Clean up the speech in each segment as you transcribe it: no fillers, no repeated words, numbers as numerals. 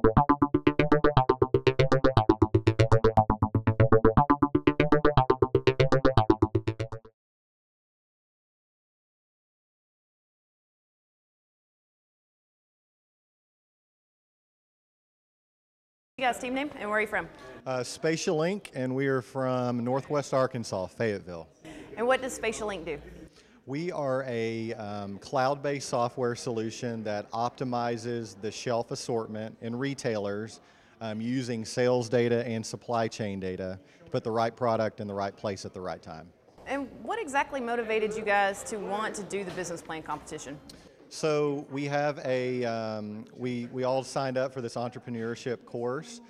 You guys' team name and where are you from? Spatial Inc., and we are from Northwest Arkansas, Fayetteville. And what does Spatial Link do? We are a cloud-based software solution that optimizes the shelf assortment in retailers using sales data and supply chain data to put the right product in the right place at the right time. And what exactly motivated you guys to want to do the business plan competition? So we have we all signed up for this entrepreneurship course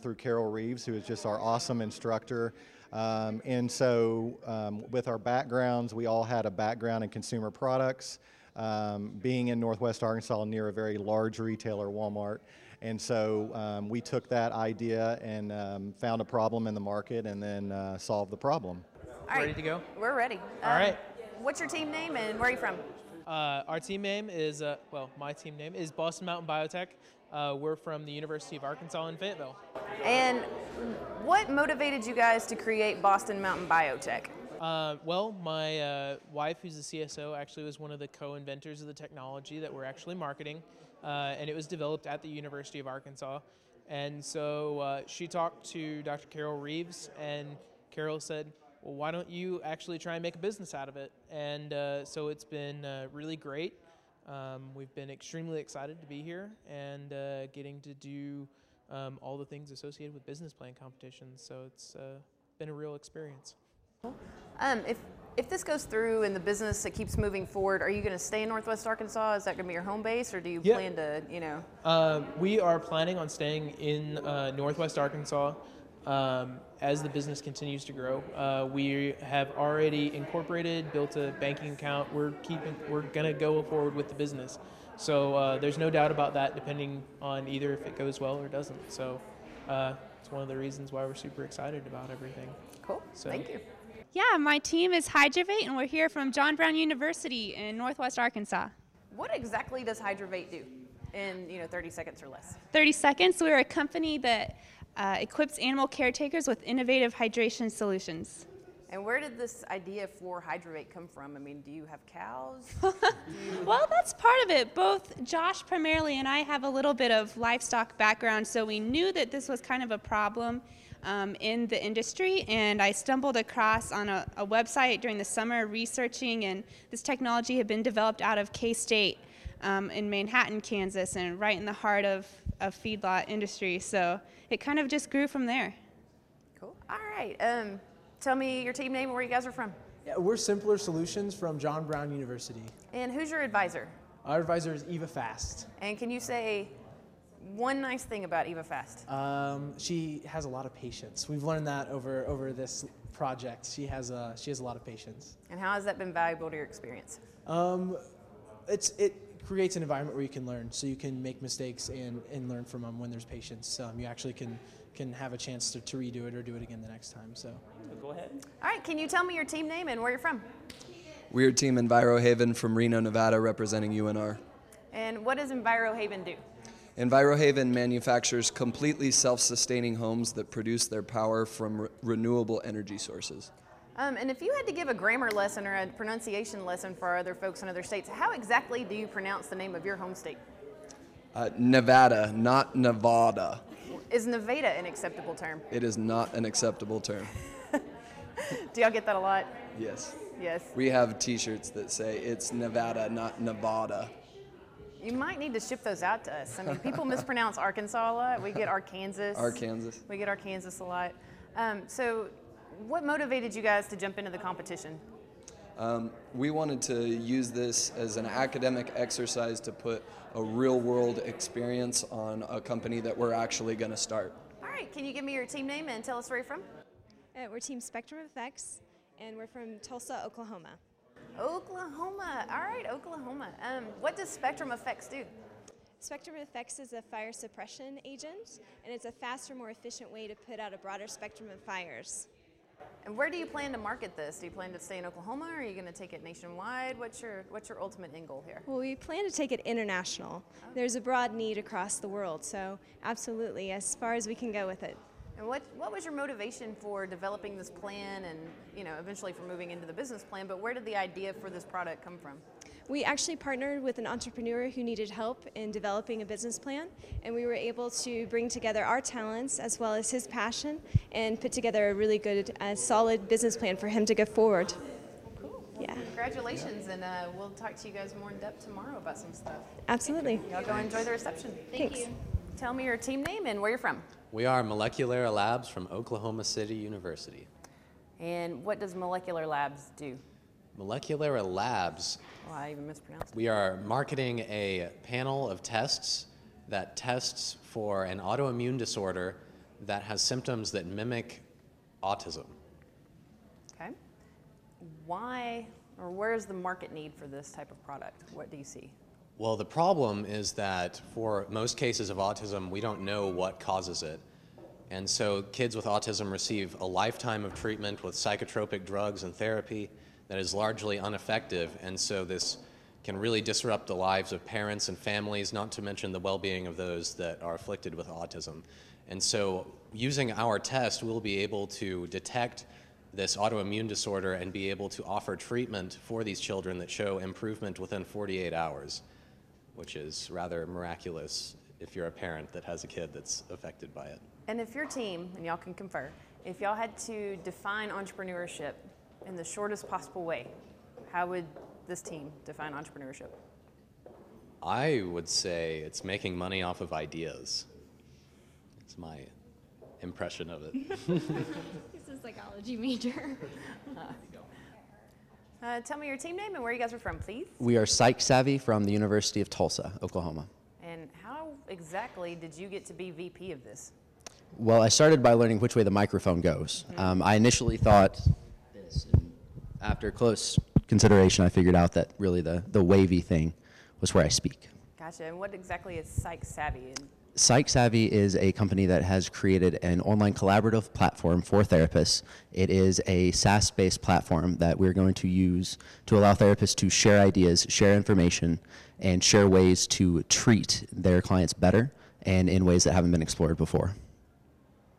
through Carol Reeves, who is just our awesome instructor. And so with our backgrounds, we all had a background in consumer products, being in Northwest Arkansas near a very large retailer, Walmart. And so we took that idea and found a problem in the market and then solved the problem. All right. Ready to go? We're ready. All right. What's your team name and where are you from? Our team name is, my team name is Boston Mountain Biotech. We're from the University of Arkansas in Fayetteville. And what motivated you guys to create Boston Mountain Biotech? Well, my wife, who's the CSO, actually was one of the co-inventors of the technology that we're actually marketing, and it was developed at the University of Arkansas. And so she talked to Dr. Carol Reeves, and Carol said, well, why don't you actually try and make a business out of it? And so it's been really great. We've been extremely excited to be here and getting to do all the things associated with business plan competitions. So it's been a real experience. If this goes through and the business that keeps moving forward, are you going to stay in Northwest Arkansas? Is that going to be your home base, or do you plan to, We are planning on staying in Northwest Arkansas. As the business continues to grow, we have already incorporated, built a banking account. We're going to go forward with the business. So there's no doubt about that, depending on either if it goes well or doesn't. So it's one of the reasons why we're super excited about everything. Cool. So, thank you. Yeah, my team is Hydrovate, and we're here from John Brown University in Northwest Arkansas. What exactly does Hydrovate do in 30 seconds or less? 30 seconds. We're a company that equips animal caretakers with innovative hydration solutions. And where did this idea for Hydrovate come from? I mean, do you have cows? Well, that's part of it. Both Josh primarily and I have a little bit of livestock background, so we knew that this was kind of a problem in the industry, and I stumbled across on a website during the summer researching, and this technology had been developed out of K-State in Manhattan, Kansas, and right in the heart of feedlot industry. So it kind of just grew from there. Cool. All right. Tell me your team name and where you guys are from. Yeah, we're Simpler Solutions from John Brown University. And who's your advisor? Our advisor is Eva Fast. And can you say one nice thing about Eva Fast? She has a lot of patience. We've learned that over this project. She has a lot of patience. And how has that been valuable to your experience? It creates an environment where you can learn, so you can make mistakes and learn from them when there's patience. You actually can have a chance to redo it or do it again the next time. So go ahead. All right, can you tell me your team name and where you're from? We're Team EnviroHaven from Reno, Nevada, representing UNR. And what does EnviroHaven do? EnviroHaven manufactures completely self-sustaining homes that produce their power from renewable energy sources. And if you had to give a grammar lesson or a pronunciation lesson for other folks in other states, how exactly do you pronounce the name of your home state? Nevada, not Nevada. Is Nevada an acceptable term? It is not an acceptable term. Do y'all get that a lot? Yes. Yes. We have t-shirts that say it's Nevada, not Nevada. You might need to ship those out to us. I mean, people mispronounce Arkansas a lot. We get Arkansas. Arkansas. We get Arkansas a lot. So what motivated you guys to jump into the competition? We wanted to use this as an academic exercise to put a real-world experience on a company that we're actually going to start. All right, can you give me your team name and tell us where you're from? We're Team Spectrum Effects, and we're from Tulsa, Oklahoma. Oklahoma. All right, Oklahoma. What does Spectrum Effects do? Spectrum Effects is a fire suppression agent, and it's a faster, more efficient way to put out a broader spectrum of fires. And where do you plan to market this? Do you plan to stay in Oklahoma, or are you going to take it nationwide? What's your ultimate end goal here? Well, we plan to take it international. There's a broad need across the world, so absolutely, as far as we can go with it. And what was your motivation for developing this plan and, eventually for moving into the business plan, but where did the idea for this product come from? We actually partnered with an entrepreneur who needed help in developing a business plan, and we were able to bring together our talents as well as his passion and put together a really good, solid business plan for him to go forward. Cool. Yeah. Congratulations, and we'll talk to you guys more in depth tomorrow about some stuff. Absolutely. Y'all go enjoy the reception. Thanks. Tell me your team name and where you're from. We are Molecular Labs from Oklahoma City University. And what does Molecular Labs do? Molecular Labs, Well, I even mispronounced it. we are marketing a panel of tests that tests for an autoimmune disorder that has symptoms that mimic autism. Okay. Why, or where's the market need for this type of product? What do you see? Well, the problem is that for most cases of autism, we don't know what causes it. And so kids with autism receive a lifetime of treatment with psychotropic drugs and therapy that is largely ineffective. And so this can really disrupt the lives of parents and families, not to mention the well-being of those that are afflicted with autism. And so using our test, we'll be able to detect this autoimmune disorder and be able to offer treatment for these children that show improvement within 48 hours, which is rather miraculous if you're a parent that has a kid that's affected by it. And if your team, and y'all can confer, if y'all had to define entrepreneurship in the shortest possible way, how would this team define entrepreneurship? I would say it's making money off of ideas. It's my impression of it. He's a psychology major. Tell me your team name and where you guys are from, please. We are Psych Savvy from the University of Tulsa, Oklahoma. And how exactly did you get to be VP of this? Well, I started by learning which way the microphone goes. I initially thought this, and after close consideration, I figured out that really the wavy thing was where I speak. Gotcha. And what exactly is Psych Savvy? Psych Savvy is a company that has created an online collaborative platform for therapists. It is a SaaS-based platform that we're going to use to allow therapists to share ideas, share information, and share ways to treat their clients better and in ways that haven't been explored before.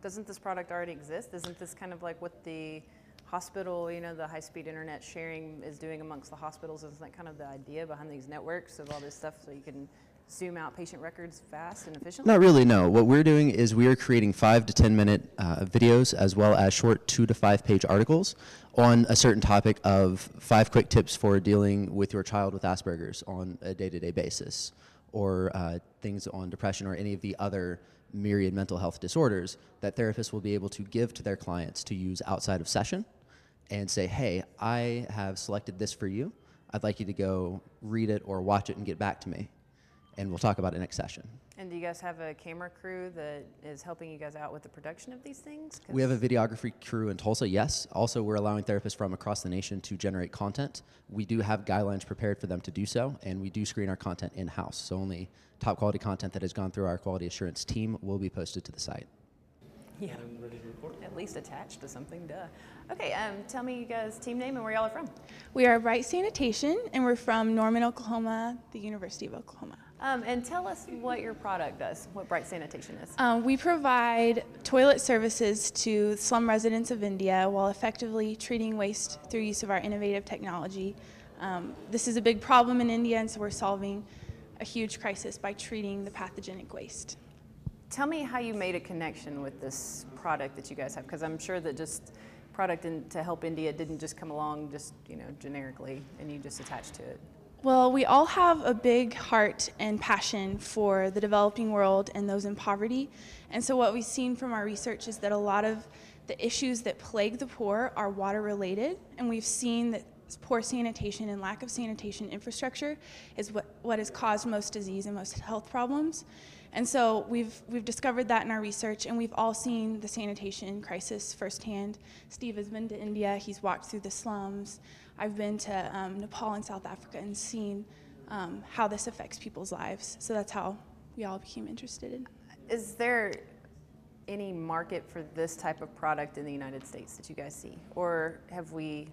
Doesn't this product already exist? Isn't this kind of like what the hospital, the high-speed internet sharing is doing amongst the hospitals? Isn't that kind of the idea behind these networks of all this stuff so you can zoom out patient records fast and efficiently? Not really, no. What we're doing is we are creating 5 to 10 minute videos as well as short 2 to 5 page articles on a certain topic of 5 quick tips for dealing with your child with Asperger's on a day-to-day basis, or things on depression or any of the other myriad mental health disorders that therapists will be able to give to their clients to use outside of session and say, hey, I have selected this for you. I'd like you to go read it or watch it and get back to me. And we'll talk about it next session. And do you guys have a camera crew that is helping you guys out with the production of these things? We have a videography crew in Tulsa, yes. Also, we're allowing therapists from across the nation to generate content. We do have guidelines prepared for them to do so, and we do screen our content in-house. So only top quality content that has gone through our quality assurance team will be posted to the site. Yeah, at least attached to something, duh. Okay, tell me you guys' team name and where y'all are from. We are Bright Sanitation, and we're from Norman, Oklahoma, the University of Oklahoma. And tell us what your product does, what Bright Sanitation is. We provide toilet services to slum residents of India while effectively treating waste through use of our innovative technology. This is a big problem in India, and so we're solving a huge crisis by treating the pathogenic waste. Tell me how you made a connection with this product that you guys have, because I'm sure that just product to help India didn't just come along just, generically, and you just attached to it. Well, we all have a big heart and passion for the developing world and those in poverty. And so what we've seen from our research is that a lot of the issues that plague the poor are water related. And we've seen that poor sanitation and lack of sanitation infrastructure is what has caused most disease and most health problems. And so we've discovered that in our research, and we've all seen the sanitation crisis firsthand. Steve has been to India, he's walked through the slums. I've been to Nepal and South Africa and seen how this affects people's lives. So that's how we all became interested. Is there any market for this type of product in the United States that you guys see? Or have we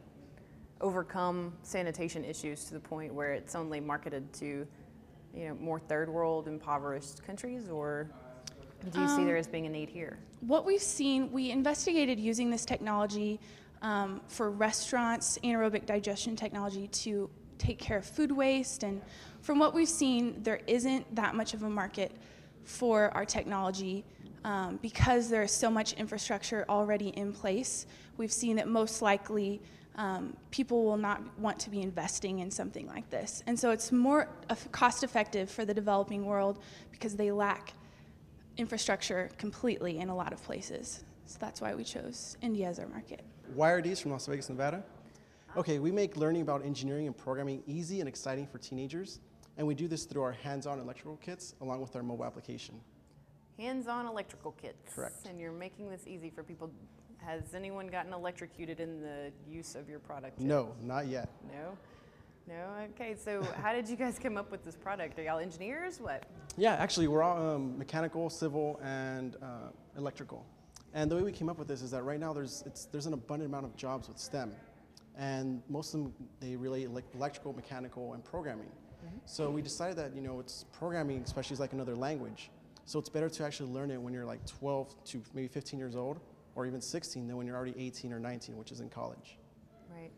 overcome sanitation issues to the point where it's only marketed to, more third world impoverished countries, or do you see there as being a need here? What we've seen, we investigated using this technology for restaurants, anaerobic digestion technology to take care of food waste, and from what we've seen, there isn't that much of a market for our technology because there is so much infrastructure already in place. We've seen that most likely people will not want to be investing in something like this. And so it's more cost effective for the developing world because they lack infrastructure completely in a lot of places. So that's why we chose India as our market. YRD's from Las Vegas, Nevada. Okay, we make learning about engineering and programming easy and exciting for teenagers, and we do this through our hands-on electrical kits along with our mobile application. Hands-on electrical kits. Correct. And you're making this easy for people. Has anyone gotten electrocuted in the use of your product yet? No, not yet. No? No? Okay, so how did you guys come up with this product? Are y'all engineers? What? Yeah, actually, we're all mechanical, civil, and electrical. And the way we came up with this is that right now there's an abundant amount of jobs with STEM. And most of them, they relate electrical, mechanical, and programming. Mm-hmm. So we decided that, it's programming, especially, is like another language. So it's better to actually learn it when you're like 12 to maybe 15 years old, or even 16, than when you're already 18 or 19, which is in college. Right.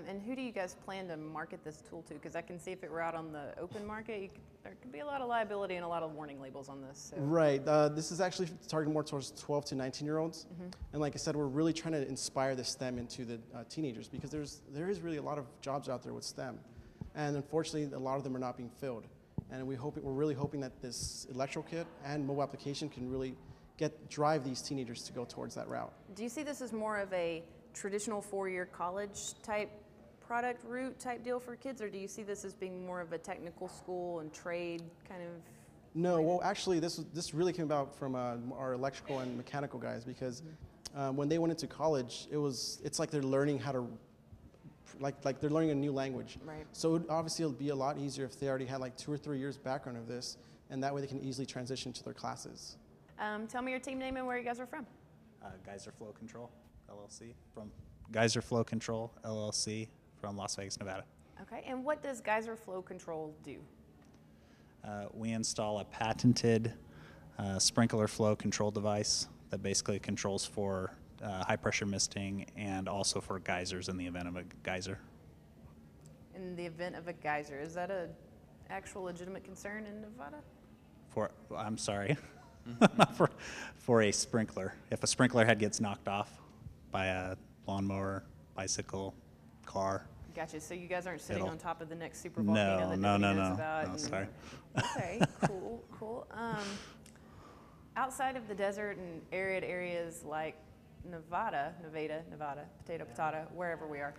And who do you guys plan to market this tool to? Because I can see if it were out on the open market, there could be a lot of liability and a lot of warning labels on this. So. Right. This is actually targeted more towards 12 to 19-year-olds. Mm-hmm. And like I said, we're really trying to inspire the STEM into the teenagers, because there is really a lot of jobs out there with STEM. And unfortunately, a lot of them are not being filled. And we're really hoping that this electrical kit and mobile application can really drive these teenagers to go towards that route. Do you see this as more of a traditional four-year college type product route type deal for kids, or do you see this as being more of a technical school and trade kind of? No, well, actually, this really came about from our electrical and mechanical guys, because when they went into college, it's like they're learning how to, like they're learning a new language. Right. So obviously, it'll be a lot easier if they already had like 2 or 3 years background of this, and that way they can easily transition to their classes. Tell me your team name and where you guys are from. Geyser Flow Control, LLC, from Geyser Flow Control, LLC, from Las Vegas, Nevada. Okay, and what does Geyser Flow Control do? We install a patented sprinkler flow control device that basically controls for high pressure misting and also for geysers in the event of a geyser. In the event of a geyser, is that an actual legitimate concern in Nevada? I'm sorry. for a sprinkler. If a sprinkler head gets knocked off by a lawnmower, bicycle, car. Gotcha. So you guys aren't sitting on top of the next super volcano that no, nobody knows about. No, sorry. Okay, cool. Outside of the desert and arid areas like Nevada, potato, wherever we are,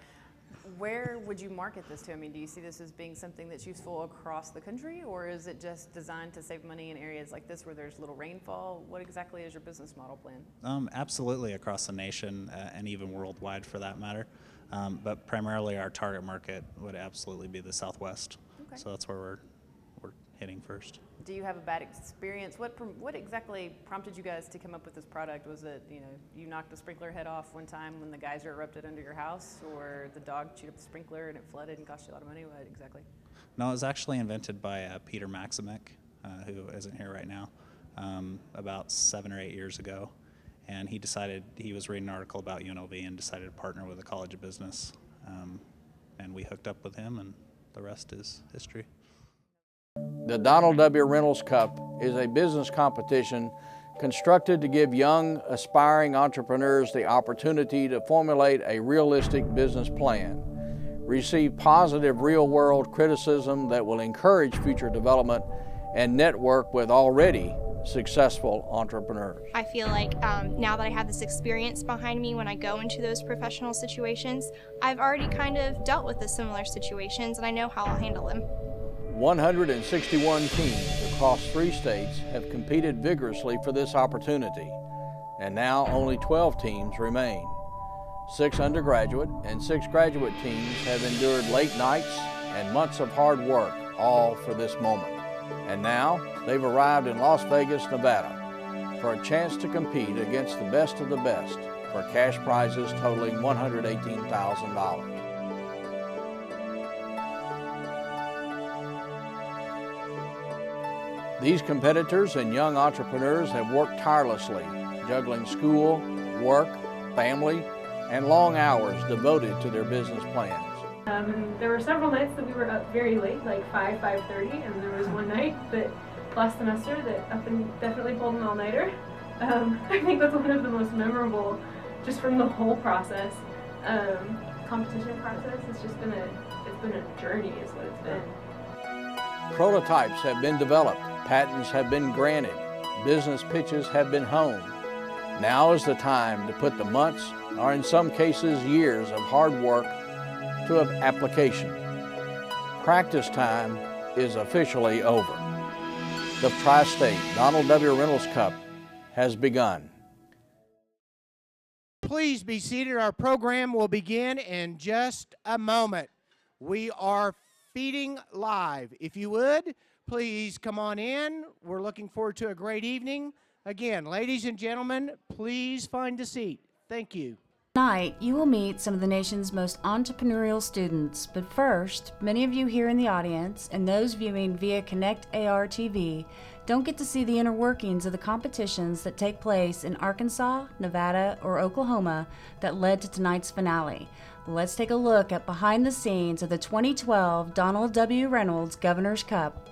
where would you market this to? I mean, do you see this as being something that's useful across the country, or is it just designed to save money in areas like this where there's little rainfall? What exactly is your business model plan? Absolutely across the nation and even worldwide for that matter. But primarily our target market would absolutely be the Southwest. Okay. So that's where we're hitting first. Do you have a bad experience? What exactly prompted you guys to come up with this product? Was it, you knocked a sprinkler head off one time when the geyser erupted under your house, or the dog chewed up the sprinkler and it flooded and cost you a lot of money? What exactly? No, it was actually invented by Peter Maximic, who isn't here right now, about 7 or 8 years ago. And he was reading an article about UNLV and decided to partner with the College of Business. And we hooked up with him, and the rest is history. The Donald W Reynolds Cup is a business competition constructed to give young, aspiring entrepreneurs the opportunity to formulate a realistic business plan, receive positive real-world criticism that will encourage future development, and network with already successful entrepreneurs. I feel like now that I have this experience behind me, when I go into those professional situations, I've already kind of dealt with the similar situations and I know how I'll handle them. 161 teams across 3 states have competed vigorously for this opportunity, and now only 12 teams remain. 6 undergraduate and 6 graduate teams have endured late nights and months of hard work, all for this moment. And now they've arrived in Las Vegas, Nevada. for a chance to compete against the best of the best for cash prizes totaling $118,000. These competitors and young entrepreneurs have worked tirelessly, juggling school, work, family, and long hours devoted to their business plans. There were several nights that we were up very late, like 5:30, and there was one night that last semester that up and definitely pulled an all-nighter. I think that's one of the most memorable, just from the whole process. Competition process. It's been a journey, is what it's been. Prototypes have been developed, patents have been granted, business pitches have been honed. Now is the time to put the months, or in some cases years, of hard work to an application. Practice time is officially over. The Tri-State Donald W Reynolds Cup has begun. Please be seated. Our program will begin in just a moment. We are feeding live. If you would, please come on in. We're looking forward to a great evening. Again, ladies and gentlemen, please find a seat. Thank you. Tonight, you will meet some of the nation's most entrepreneurial students. But first, many of you here in the audience and those viewing via Connect AR TV don't get to see the inner workings of the competitions that take place in Arkansas, Nevada, or Oklahoma that led to tonight's finale. Let's take a look at behind the scenes of the 2012 Donald W Reynolds Governor's Cup.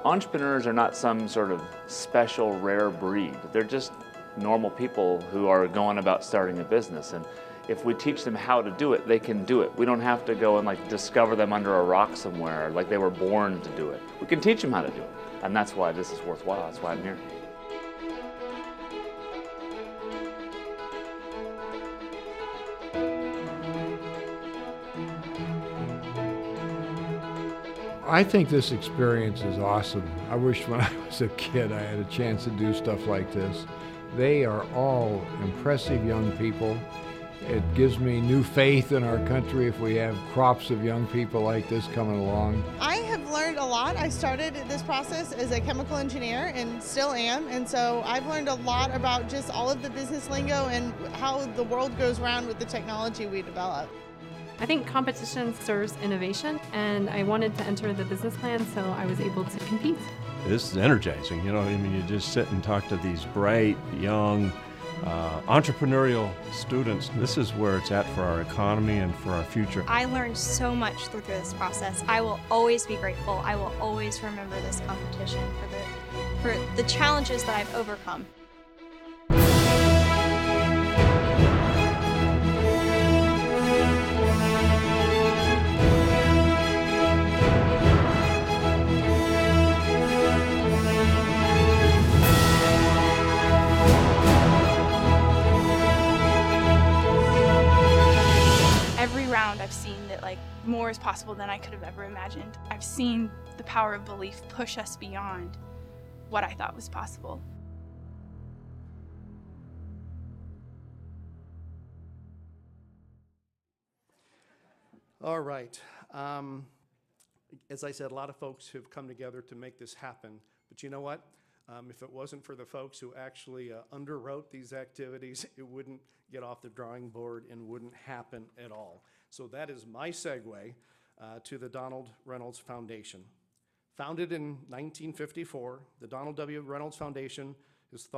Entrepreneurs are not some sort of special rare breed. They're just normal people who are going about starting a business, and if we teach them how to do it, they can do it. We don't have to go and discover them under a rock somewhere like they were born to do it. We can teach them how to do it, and that's why this is worthwhile. That's why I'm here. I think this experience is awesome. I wish when I was a kid I had a chance to do stuff like this. They are all impressive young people. It gives me new faith in our country if we have crops of young people like this coming along. I have learned a lot. I started this process as a chemical engineer and still am, and so I've learned a lot about just all of the business lingo and how the world goes around with the technology we develop. I think competition serves innovation, and I wanted to enter the business plan, so I was able to compete. This is energizing, you just sit and talk to these bright, young, entrepreneurial students. This is where it's at for our economy and for our future. I learned so much through this process. I will always be grateful. I will always remember this competition for the challenges that I've overcome. Every round I've seen that more is possible than I could have ever imagined. I've seen the power of belief push us beyond what I thought was possible. All right. As I said, a lot of folks have come together to make this happen. But you know what? If it wasn't for the folks who actually underwrote these activities, it wouldn't get off the drawing board and wouldn't happen at all. So that is my segue to the Donald Reynolds Foundation. Founded in 1954, the Donald W. Reynolds Foundation is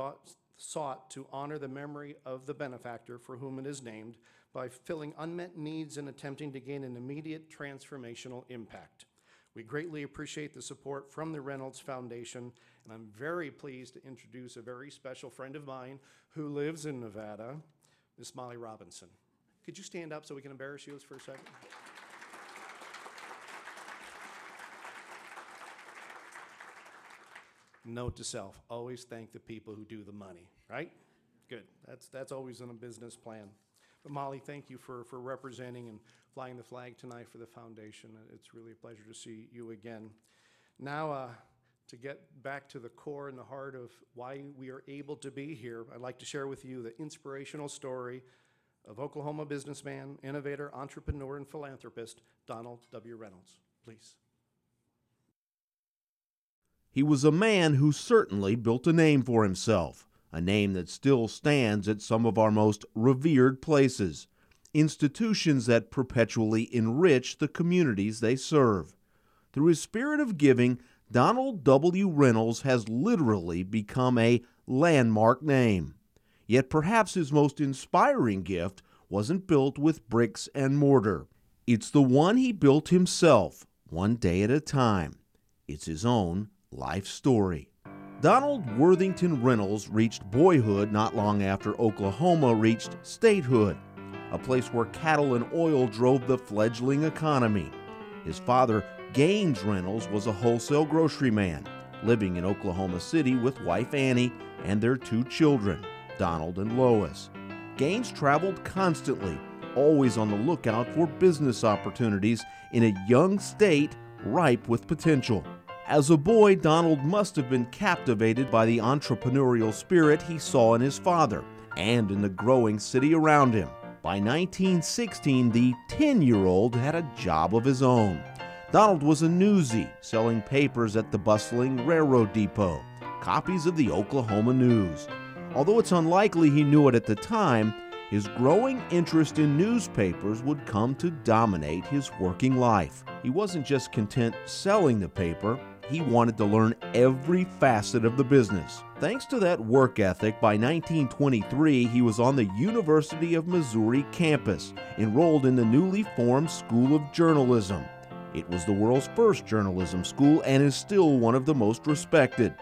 sought to honor the memory of the benefactor for whom it is named by filling unmet needs and attempting to gain an immediate transformational impact. We greatly appreciate the support from the Reynolds Foundation, and I'm very pleased to introduce a very special friend of mine who lives in Nevada, Miss Molly Robinson. Could you stand up so we can embarrass you for a second? Note to self, always thank the people who do the money, right? Good, that's always in a business plan. But Molly, thank you for representing and flying the flag tonight for the foundation. It's really a pleasure to see you again. Now, to get back to the core and the heart of why we are able to be here, I'd like to share with you the inspirational story of Oklahoma businessman, innovator, entrepreneur, and philanthropist, Donald W. Reynolds. Please. He was a man who certainly built a name for himself, a name that still stands at some of our most revered places, institutions that perpetually enrich the communities they serve. Through his spirit of giving, Donald W. Reynolds has literally become a landmark name. Yet perhaps his most inspiring gift wasn't built with bricks and mortar. It's the one he built himself, one day at a time. It's his own life story. Donald Worthington Reynolds reached boyhood not long after Oklahoma reached statehood, a place where cattle and oil drove the fledgling economy. His father, Gaines Reynolds, was a wholesale grocery man, living in Oklahoma City with wife Annie and their 2 children, Donald and Lois. Gaines traveled constantly, always on the lookout for business opportunities in a young state ripe with potential. As a boy, Donald must have been captivated by the entrepreneurial spirit he saw in his father and in the growing city around him. By 1916, the 10-year-old had a job of his own. Donald was a newsie, selling papers at the bustling railroad depot, copies of the Oklahoma News. Although it's unlikely he knew it at the time, his growing interest in newspapers would come to dominate his working life. He wasn't just content selling the paper, he wanted to learn every facet of the business. Thanks to that work ethic, by 1923 he was on the University of Missouri campus, enrolled in the newly formed School of Journalism. It was the world's first journalism school and is still one of the most respected.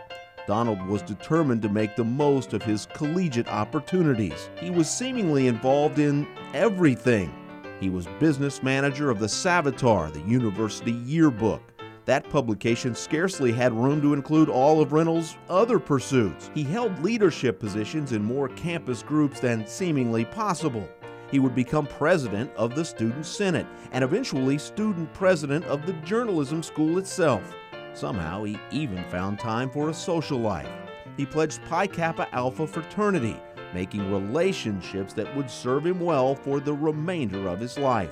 Donald was determined to make the most of his collegiate opportunities. He was seemingly involved in everything. He was business manager of the Savitar, the university yearbook. That publication scarcely had room to include all of Reynolds' other pursuits. He held leadership positions in more campus groups than seemingly possible. He would become president of the Student Senate and eventually student president of the journalism school itself. Somehow, he even found time for a social life. He pledged Pi Kappa Alpha fraternity, making relationships that would serve him well for the remainder of his life.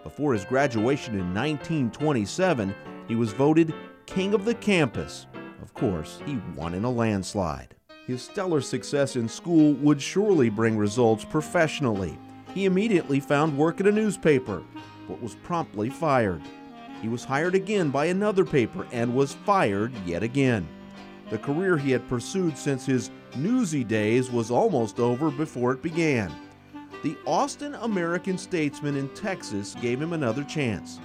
Before his graduation in 1927, he was voted King of the Campus. Of course, he won in a landslide. His stellar success in school would surely bring results professionally. He immediately found work at a newspaper, but was promptly fired. He was hired again by another paper and was fired yet again. The career he had pursued since his newsy days was almost over before it began. The Austin American-Statesman in Texas gave him another chance.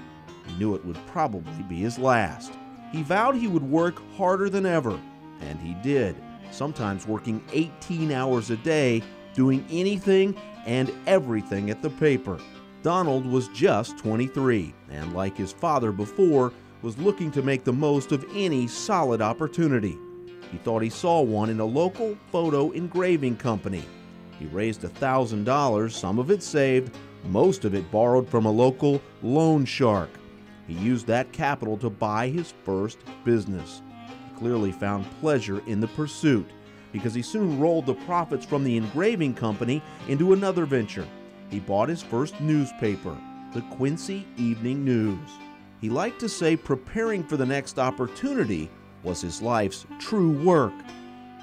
He knew it would probably be his last. He vowed he would work harder than ever, and he did, sometimes working 18 hours a day, doing anything and everything at the paper. Donald was just 23, and like his father before, was looking to make the most of any solid opportunity. He thought he saw one in a local photo engraving company. He raised $1,000, some of it saved, most of it borrowed from a local loan shark. He used that capital to buy his first business. He clearly found pleasure in the pursuit, because he soon rolled the profits from the engraving company into another venture. He bought his first newspaper, the Quincy Evening News. He liked to say preparing for the next opportunity was his life's true work.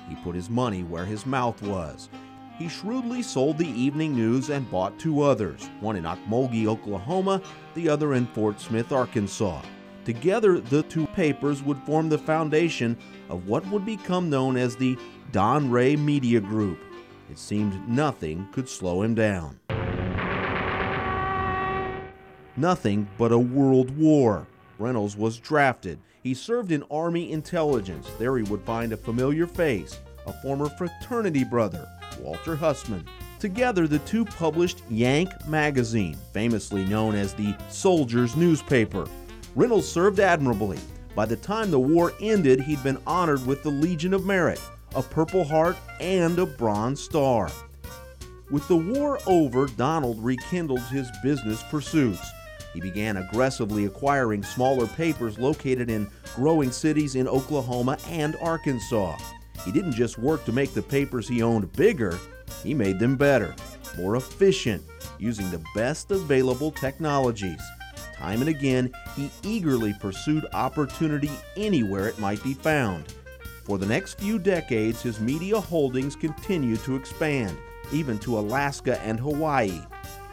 He put his money where his mouth was. He shrewdly sold the Evening News and bought 2 others, one in Okmulgee, Oklahoma, the other in Fort Smith, Arkansas. Together, the 2 papers would form the foundation of what would become known as the Don Ray Media Group. It seemed nothing could slow him down. Nothing but a world war. Reynolds was drafted. He served in Army intelligence. There he would find a familiar face, a former fraternity brother, Walter Hussman. Together, the 2 published Yank magazine, famously known as the Soldier's newspaper. Reynolds served admirably. By the time the war ended, he'd been honored with the Legion of Merit, a Purple Heart, and a Bronze Star. With the war over, Donald rekindled his business pursuits. He began aggressively acquiring smaller papers located in growing cities in Oklahoma and Arkansas. He didn't just work to make the papers he owned bigger, he made them better, more efficient, using the best available technologies. Time and again, he eagerly pursued opportunity anywhere it might be found. For the next few decades, his media holdings continued to expand, even to Alaska and Hawaii.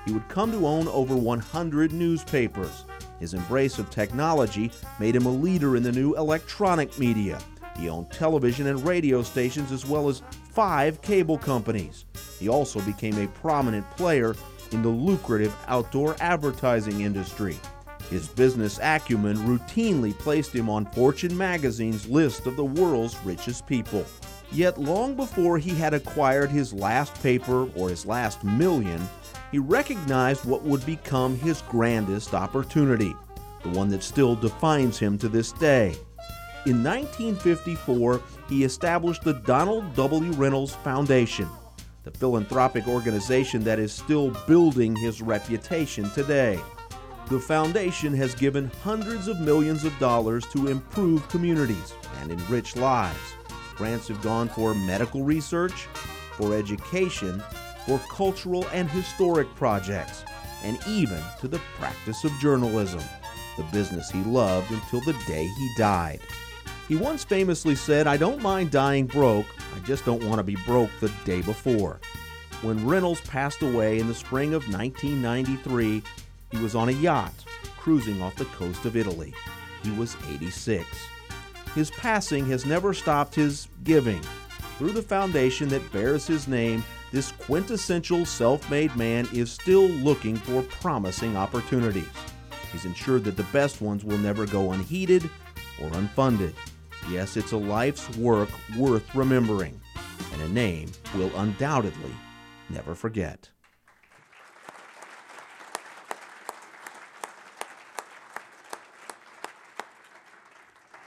He would come to own over 100 newspapers. His embrace of technology made him a leader in the new electronic media. He owned television and radio stations as well as 5 cable companies. He also became a prominent player in the lucrative outdoor advertising industry. His business acumen routinely placed him on Fortune magazine's list of the world's richest people. Yet long before he had acquired his last paper or his last million, he recognized what would become his grandest opportunity, the one that still defines him to this day. In 1954, he established the Donald W Reynolds Foundation, the philanthropic organization that is still building his reputation today. The foundation has given hundreds of millions of dollars to improve communities and enrich lives. Grants have gone for medical research, for education, for cultural and historic projects, and even to the practice of journalism, the business he loved until the day he died. He once famously said, "I don't mind dying broke, I just don't want to be broke the day before." When Reynolds passed away in the spring of 1993, he was on a yacht, cruising off the coast of Italy. He was 86. His passing has never stopped his giving. Through the foundation that bears his name, this quintessential self-made man is still looking for promising opportunities. He's ensured that the best ones will never go unheeded or unfunded. Yes, it's a life's work worth remembering, and a name we'll undoubtedly never forget.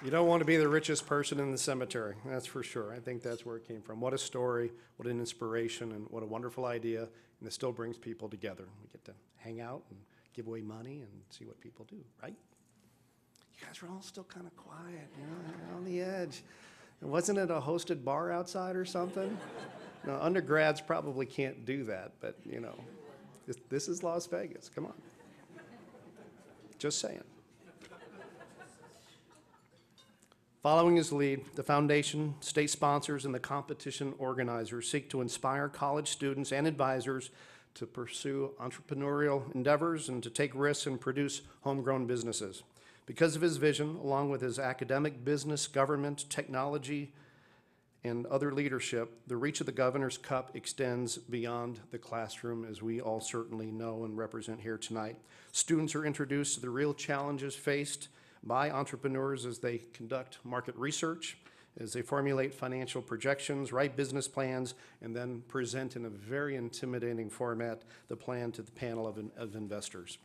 You don't want to be the richest person in the cemetery, that's for sure. I think that's where it came from. What a story, what an inspiration, and what a wonderful idea, and it still brings people together. We get to hang out and give away money and see what people do, right? You guys are all still kind of quiet, you know, on the edge. Wasn't it a hosted bar outside or something? No, undergrads probably can't do that, but, you know, this is Las Vegas, come on. Just saying. Following his lead, the foundation, state sponsors, and the competition organizers seek to inspire college students and advisors to pursue entrepreneurial endeavors and to take risks and produce homegrown businesses. Because of his vision, along with his academic, business, government, technology, and other leadership, the reach of the Governor's Cup extends beyond the classroom, as we all certainly know and represent here tonight. Students are introduced to the real challenges faced by entrepreneurs as they conduct market research, as they formulate financial projections, write business plans, and then present in a very intimidating format the plan to the panel of investors.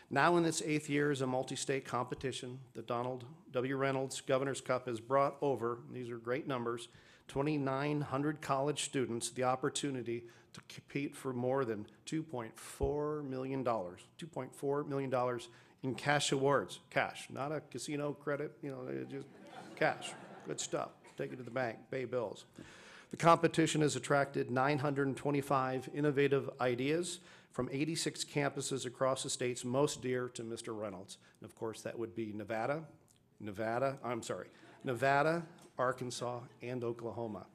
Now in its 8th year as a multi-state competition, the Donald W Reynolds Governor's Cup has brought over, these are great numbers, 2,900 college students the opportunity to compete for more than $2.4 million. $2.4 million in cash awards. Cash, not a casino credit, you know, just cash. Good stuff. Take it to the bank, pay bills. The competition has attracted 925 innovative ideas from 86 campuses across the states most dear to Mr. Reynolds. And of course, that would be Nevada, Arkansas, and Oklahoma.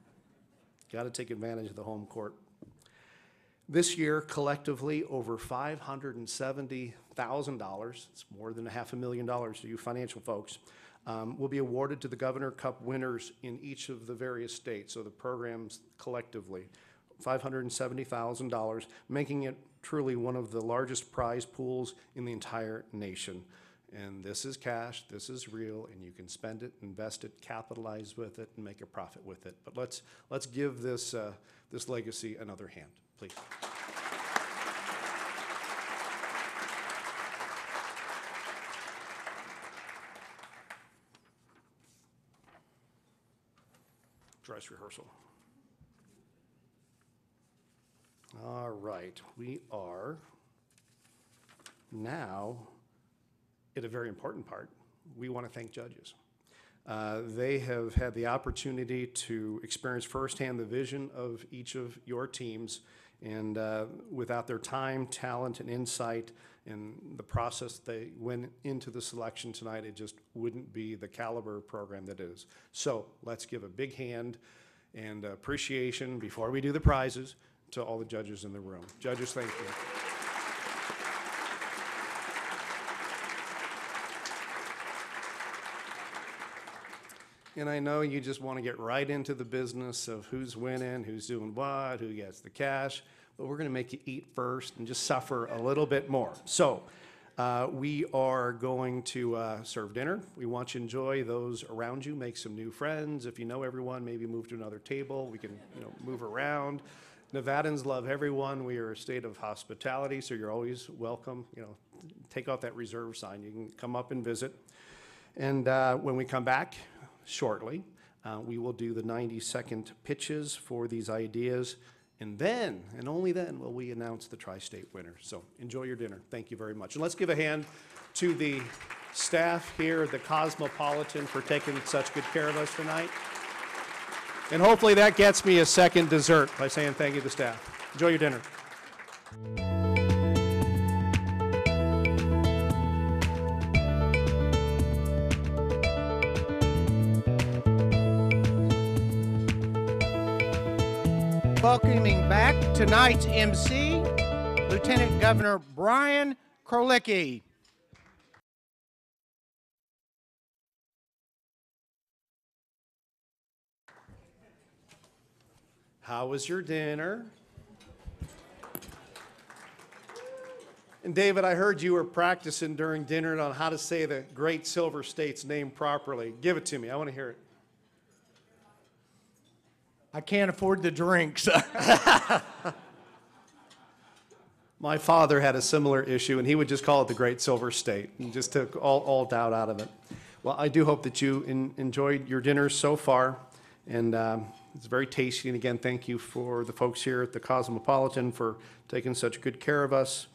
Got to take advantage of the home court. This year, collectively, over $570,000, it's more than $500,000 to you financial folks, will be awarded to the Governor Cup winners in each of the various states, so the programs collectively, $570,000, making it truly one of the largest prize pools in the entire nation. And this is cash, this is real, and you can spend it, invest it, capitalize with it, and make a profit with it. But let's give this legacy another hand, please. Dress rehearsal. All right, we are now at a very important part. We want to thank judges. They have had the opportunity to experience firsthand the vision of each of your teams, and without their time, talent, and insight, and the process they went into the selection tonight, it just wouldn't be the caliber program that it is. So let's give a big hand and appreciation before we do the prizes to all the judges in the room. Judges, thank you. And I know you just want to get right into the business of who's winning, who's doing what, who gets the cash, but we're going to make you eat first and just suffer a little bit more. So we are going to serve dinner. We want you to enjoy those around you, make some new friends. If you know everyone, maybe move to another table. We can move around. Nevadans love everyone. We are a state of hospitality, so you're always welcome. Take off that reserve sign. You can come up and visit. And when we come back shortly, we will do the 90-second pitches for these ideas, and then, and only then, will we announce the Tri-State winner. So enjoy your dinner. Thank you very much. And let's give a hand to the staff here at the Cosmopolitan for taking such good care of us tonight. And hopefully that gets me a second dessert by saying thank you to the staff. Enjoy your dinner. Welcoming back tonight's MC, Lieutenant Governor Brian Krolicki. How was your dinner? And David, I heard you were practicing during dinner on how to say the great Silver State's name properly. Give it to me. I want to hear it. I can't afford the drinks. My father had a similar issue, and he would just call it the Great Silver State, and just took all doubt out of it. Well, I do hope that you enjoyed your dinner so far, and it's very tasty. And again, thank you for the folks here at the Cosmopolitan for taking such good care of us.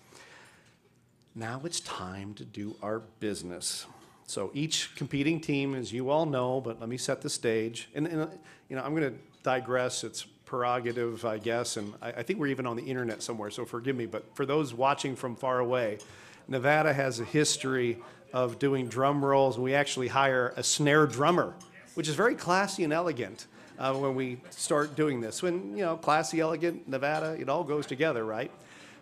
Now it's time to do our business. So each competing team, as you all know, but let me set the stage. And I'm going to digress. It's prerogative, I guess, and I think we're even on the internet somewhere, so forgive me. But for those watching from far away, Nevada has a history of doing drum rolls, and we actually hire a snare drummer, which is very classy and elegant when we start doing this. When, classy, elegant, Nevada, it all goes together, right?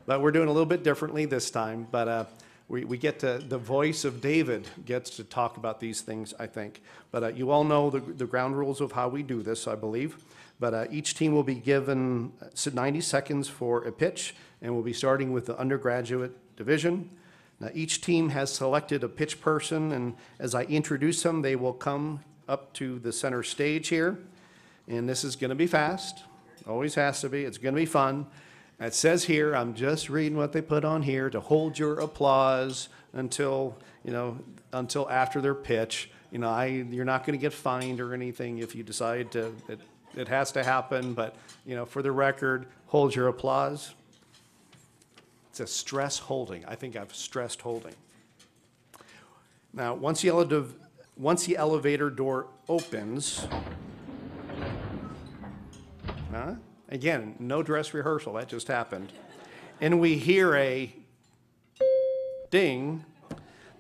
But we're doing a little bit differently this time. But we get to, the voice of David gets to talk about these things, I think. But you all know the ground rules of how we do this, I believe. But each team will be given 90 seconds for a pitch, and we'll be starting with the undergraduate division. Now, each team has selected a pitch person, and as I introduce them, they will come up to the center stage here. And this is going to be fast. Always has to be. It's going to be fun. It says here, I'm just reading what they put on here, to hold your applause until after their pitch. You're not going to get fined or anything if you decide to. It has to happen, but for the record, hold your applause. It's a stress holding. I think I've stressed holding. Now, once the elevator door opens, again, no dress rehearsal, that just happened, and we hear a ding,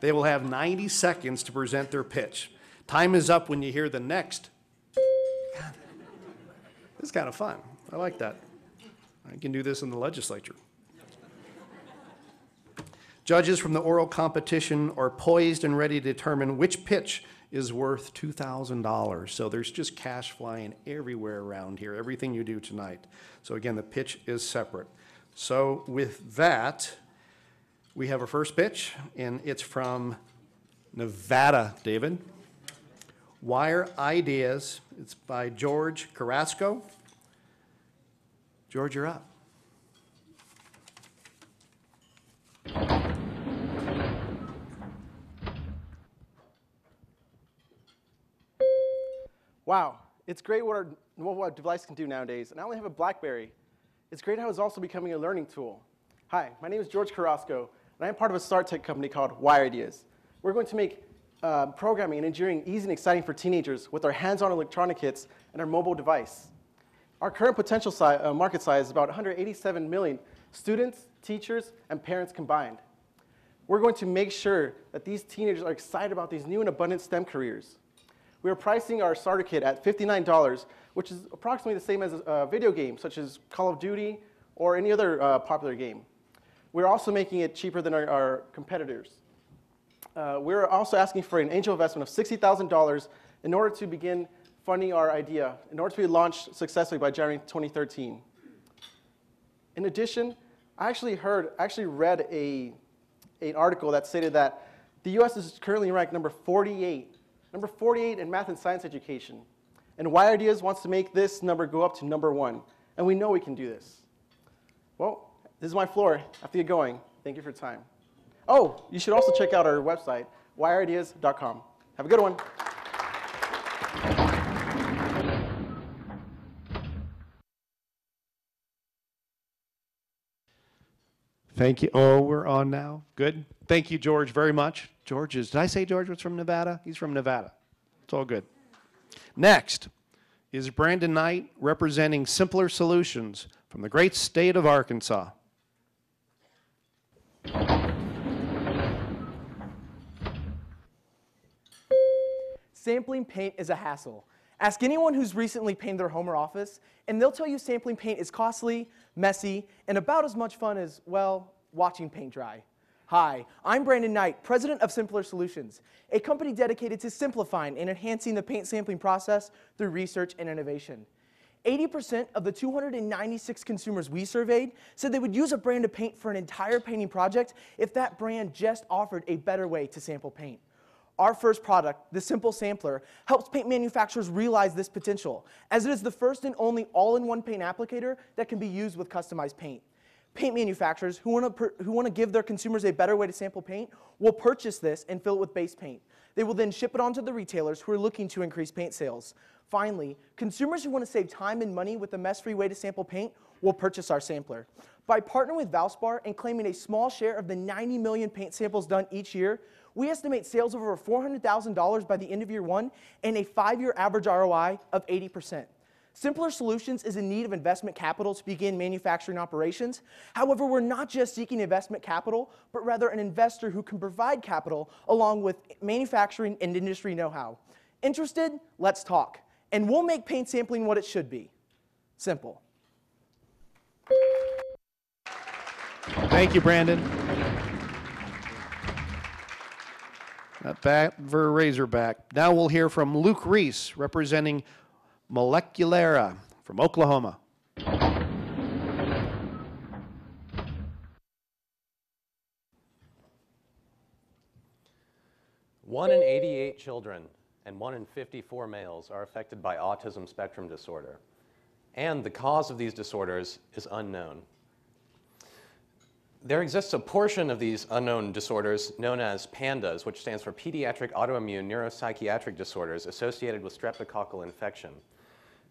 they will have 90 seconds to present their pitch. Time is up when you hear the next. This is kind of fun. I like that. I can do this in the legislature. Judges from the oral competition are poised and ready to determine which pitch is worth $2,000. So there's just cash flying everywhere around here, everything you do tonight. So again, the pitch is separate. So with that, we have our first pitch, and it's from Nevada, David. Wire Ideas. It's by George Carrasco. George, you're up. Wow, it's great what our mobile device can do nowadays. And I only have a BlackBerry. It's great how it's also becoming a learning tool. Hi, my name is George Carrasco, and I am part of a start tech company called Wire Ideas. We're going to make programming and engineering easy and exciting for teenagers with our hands-on electronic kits and our mobile device. Our current potential market size is about 187 million students, teachers, and parents combined. We're going to make sure that these teenagers are excited about these new and abundant STEM careers. We are pricing our starter kit at $59, which is approximately the same as a video game, such as Call of Duty or any other popular game. We're also making it cheaper than our competitors. We're also asking for an angel investment of $60,000 in order to begin funding our idea, in order to be launched successfully by January 2013. In addition, I actually read an article that stated that the U.S. is currently ranked number 48 in math and science education. And Y Ideas wants to make this number go up to number 1. And we know we can do this. Well, this is my floor. I have to get going. Thank you for your time. Oh, you should also check out our website, yideas.com. Have a good one. Thank you. Oh, we're on now. Good. Thank you, George, very much. Did I say George was from Nevada? He's from Nevada. It's all good. Next is Brandon Knight representing Simpler Solutions from the great state of Arkansas. Sampling paint is a hassle. Ask anyone who's recently painted their home or office, and they'll tell you sampling paint is costly, messy, and about as much fun as, well, watching paint dry. Hi, I'm Brandon Knight, president of Simpler Solutions, a company dedicated to simplifying and enhancing the paint sampling process through research and innovation. 80% of the 296 consumers we surveyed said they would use a brand of paint for an entire painting project if that brand just offered a better way to sample paint. Our first product, the Simple Sampler, helps paint manufacturers realize this potential, as it is the first and only all-in-one paint applicator that can be used with customized paint. Paint manufacturers who want to give their consumers a better way to sample paint will purchase this and fill it with base paint. They will then ship it on to the retailers who are looking to increase paint sales. Finally, consumers who want to save time and money with a mess-free way to sample paint will purchase our sampler. By partnering with Valspar and claiming a small share of the 90 million paint samples done each year, we estimate sales of over $400,000 by the end of year 1 and a 5-year average ROI of 80%. Simpler Solutions is in need of investment capital to begin manufacturing operations. However, we're not just seeking investment capital, but rather an investor who can provide capital along with manufacturing and industry know-how. Interested? Let's talk. And we'll make paint sampling what it should be. Simple. Thank you, Brandon. Not that for Razorback. Now we'll hear from Luke Reese, representing Moleculara from Oklahoma. 1 in 88 children and 1 in 54 males are affected by autism spectrum disorder, and the cause of these disorders is unknown. There exists a portion of these unknown disorders known as PANDAS, which stands for Pediatric Autoimmune Neuropsychiatric Disorders associated with streptococcal infection.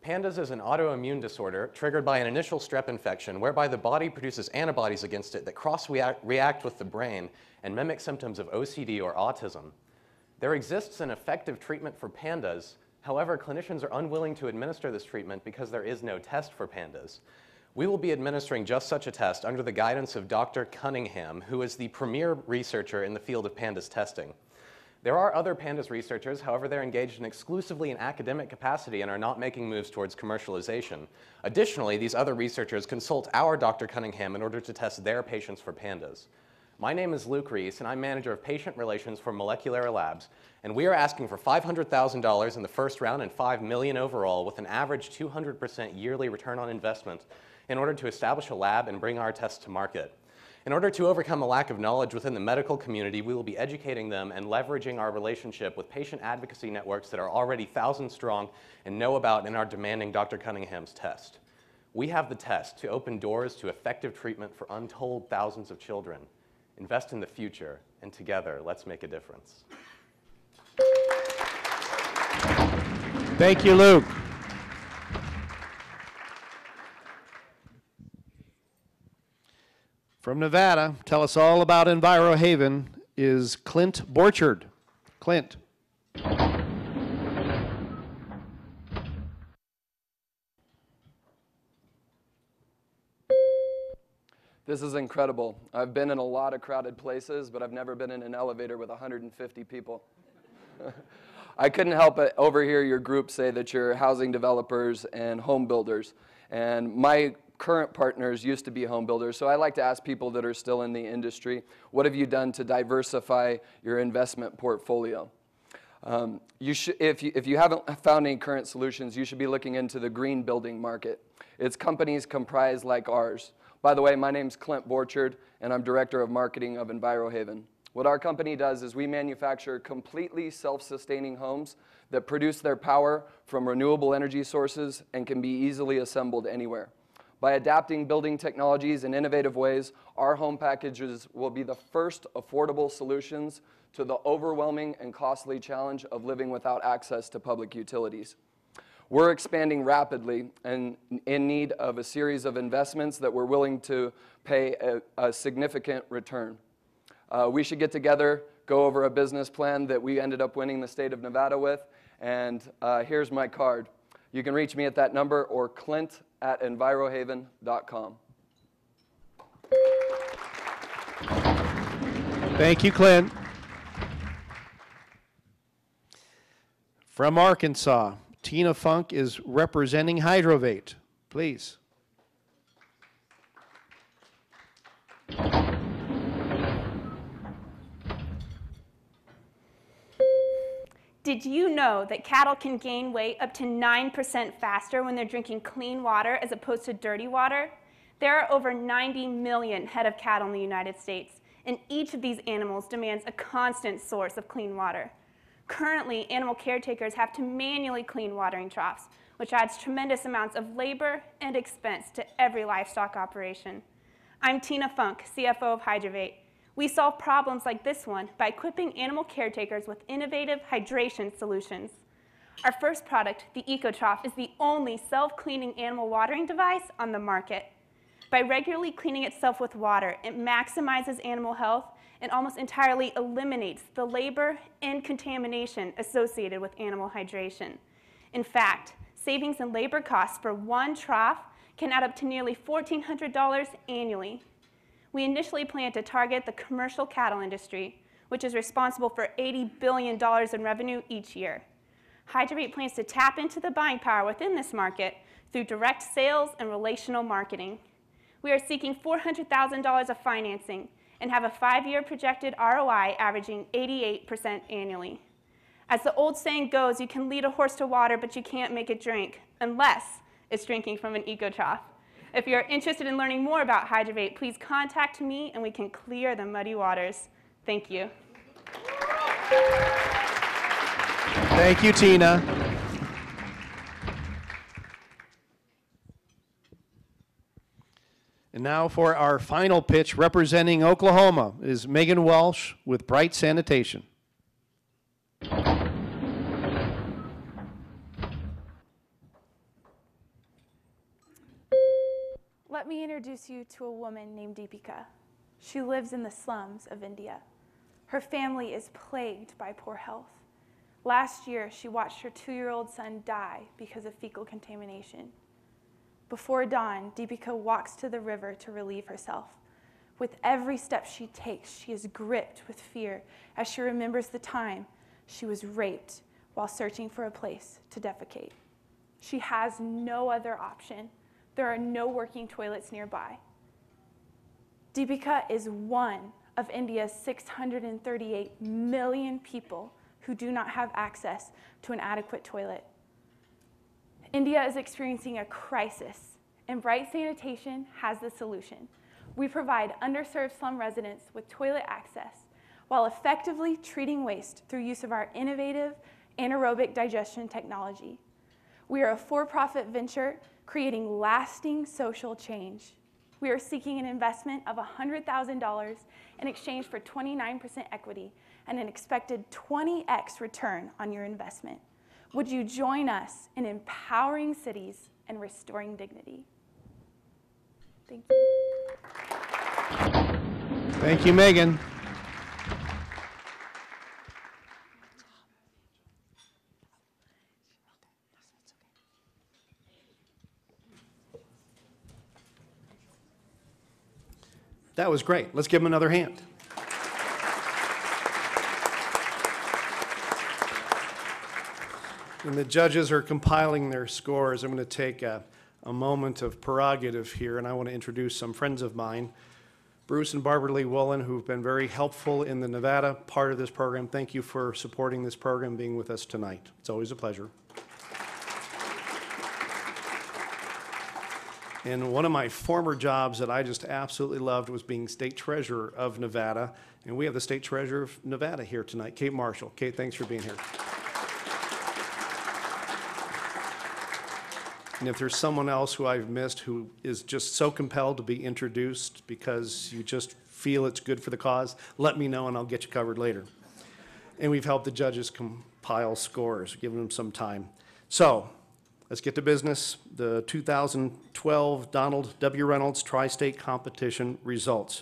PANDAS is an autoimmune disorder triggered by an initial strep infection whereby the body produces antibodies against it that cross-react with the brain and mimic symptoms of OCD or autism. There exists an effective treatment for PANDAS. However, clinicians are unwilling to administer this treatment because there is no test for PANDAS. We will be administering just such a test under the guidance of Dr. Cunningham, who is the premier researcher in the field of PANDAS testing. There are other PANDAS researchers, however, they're engaged exclusively in academic capacity and are not making moves towards commercialization. Additionally, these other researchers consult our Dr. Cunningham in order to test their patients for PANDAS. My name is Luke Reese, and I'm manager of patient relations for Moleculara Labs, and we are asking for $500,000 in the first round and $5 million overall with an average 200% yearly return on investment in order to establish a lab and bring our tests to market. In order to overcome a lack of knowledge within the medical community, we will be educating them and leveraging our relationship with patient advocacy networks that are already thousands strong and know about and are demanding Dr. Cunningham's test. We have the test to open doors to effective treatment for untold thousands of children. Invest in the future, and together, let's make a difference. Thank you, Luke. From Nevada, tell us all about EnviroHaven is Clint Borchard. Clint. This is incredible. I've been in a lot of crowded places, but I've never been in an elevator with 150 people. I couldn't help but overhear your group say that you're housing developers and home builders. And my current partners used to be home builders, so I like to ask people that are still in the industry, what have you done to diversify your investment portfolio? If you haven't found any current solutions, you should be looking into the green building market. It's companies comprised like ours. By the way, my name's Clint Borchard, and I'm Director of Marketing of EnviroHaven. What our company does is we manufacture completely self-sustaining homes that produce their power from renewable energy sources and can be easily assembled anywhere. By adapting building technologies in innovative ways, our home packages will be the first affordable solutions to the overwhelming and costly challenge of living without access to public utilities. We're expanding rapidly and in need of a series of investments that we're willing to pay a significant return. We should get together, go over a business plan that we ended up winning the state of Nevada with, and here's my card. You can reach me at that number or clint@envirohaven.com. Thank you, Clint. From Arkansas, Tina Funk is representing Hydrovate. Please. Did you know that cattle can gain weight up to 9% faster when they're drinking clean water as opposed to dirty water? There are over 90 million head of cattle in the United States, and each of these animals demands a constant source of clean water. Currently, animal caretakers have to manually clean watering troughs, which adds tremendous amounts of labor and expense to every livestock operation. I'm Tina Funk, CFO of Hydrovate. We solve problems like this one by equipping animal caretakers with innovative hydration solutions. Our first product, the EcoTrough, is the only self-cleaning animal watering device on the market. By regularly cleaning itself with water, it maximizes animal health and almost entirely eliminates the labor and contamination associated with animal hydration. In fact, savings in labor costs for one trough can add up to nearly $1,400 annually. We initially planned to target the commercial cattle industry, which is responsible for $80 billion in revenue each year. Hydrovate plans to tap into the buying power within this market through direct sales and relational marketing. We are seeking $400,000 of financing and have a 5-year projected ROI averaging 88% annually. As the old saying goes, you can lead a horse to water, but you can't make it drink, unless it's drinking from an EcoTrough. If you're interested in learning more about Hydrovate, please contact me and we can clear the muddy waters. Thank you. Thank you, Tina. And now for our final pitch, representing Oklahoma, is Megan Welsh with Bright Sanitation. Let me introduce you to a woman named Deepika. She lives in the slums of India. Her family is plagued by poor health. Last year, she watched her 2-year-old son die because of fecal contamination. Before dawn, Deepika walks to the river to relieve herself. With every step she takes, she is gripped with fear as she remembers the time she was raped while searching for a place to defecate. She has no other option. There are no working toilets nearby. Deepika is one of India's 638 million people who do not have access to an adequate toilet. India is experiencing a crisis, and Bright Sanitation has the solution. We provide underserved slum residents with toilet access while effectively treating waste through use of our innovative anaerobic digestion technology. We are a for-profit venture creating lasting social change. We are seeking an investment of $100,000 in exchange for 29% equity and an expected 20x return on your investment. Would you join us in empowering cities and restoring dignity? Thank you. Thank you, Megan. That was great. Let's give them another hand. When the judges are compiling their scores, I'm going to take a moment of prerogative here, and I want to introduce some friends of mine. Bruce and Barbara Lee Woolen, who've been very helpful in the Nevada part of this program. Thank you for supporting this program, being with us tonight. It's always a pleasure. And one of my former jobs that I just absolutely loved was being state treasurer of Nevada. And we have the state treasurer of Nevada here tonight, Kate Marshall. Kate, thanks for being here. And if there's someone else who I've missed who is just so compelled to be introduced because you just feel it's good for the cause, let me know and I'll get you covered later. And we've helped the judges compile scores, given them some time. So let's get to business. The 2012 Donald W Reynolds Tristate competition results.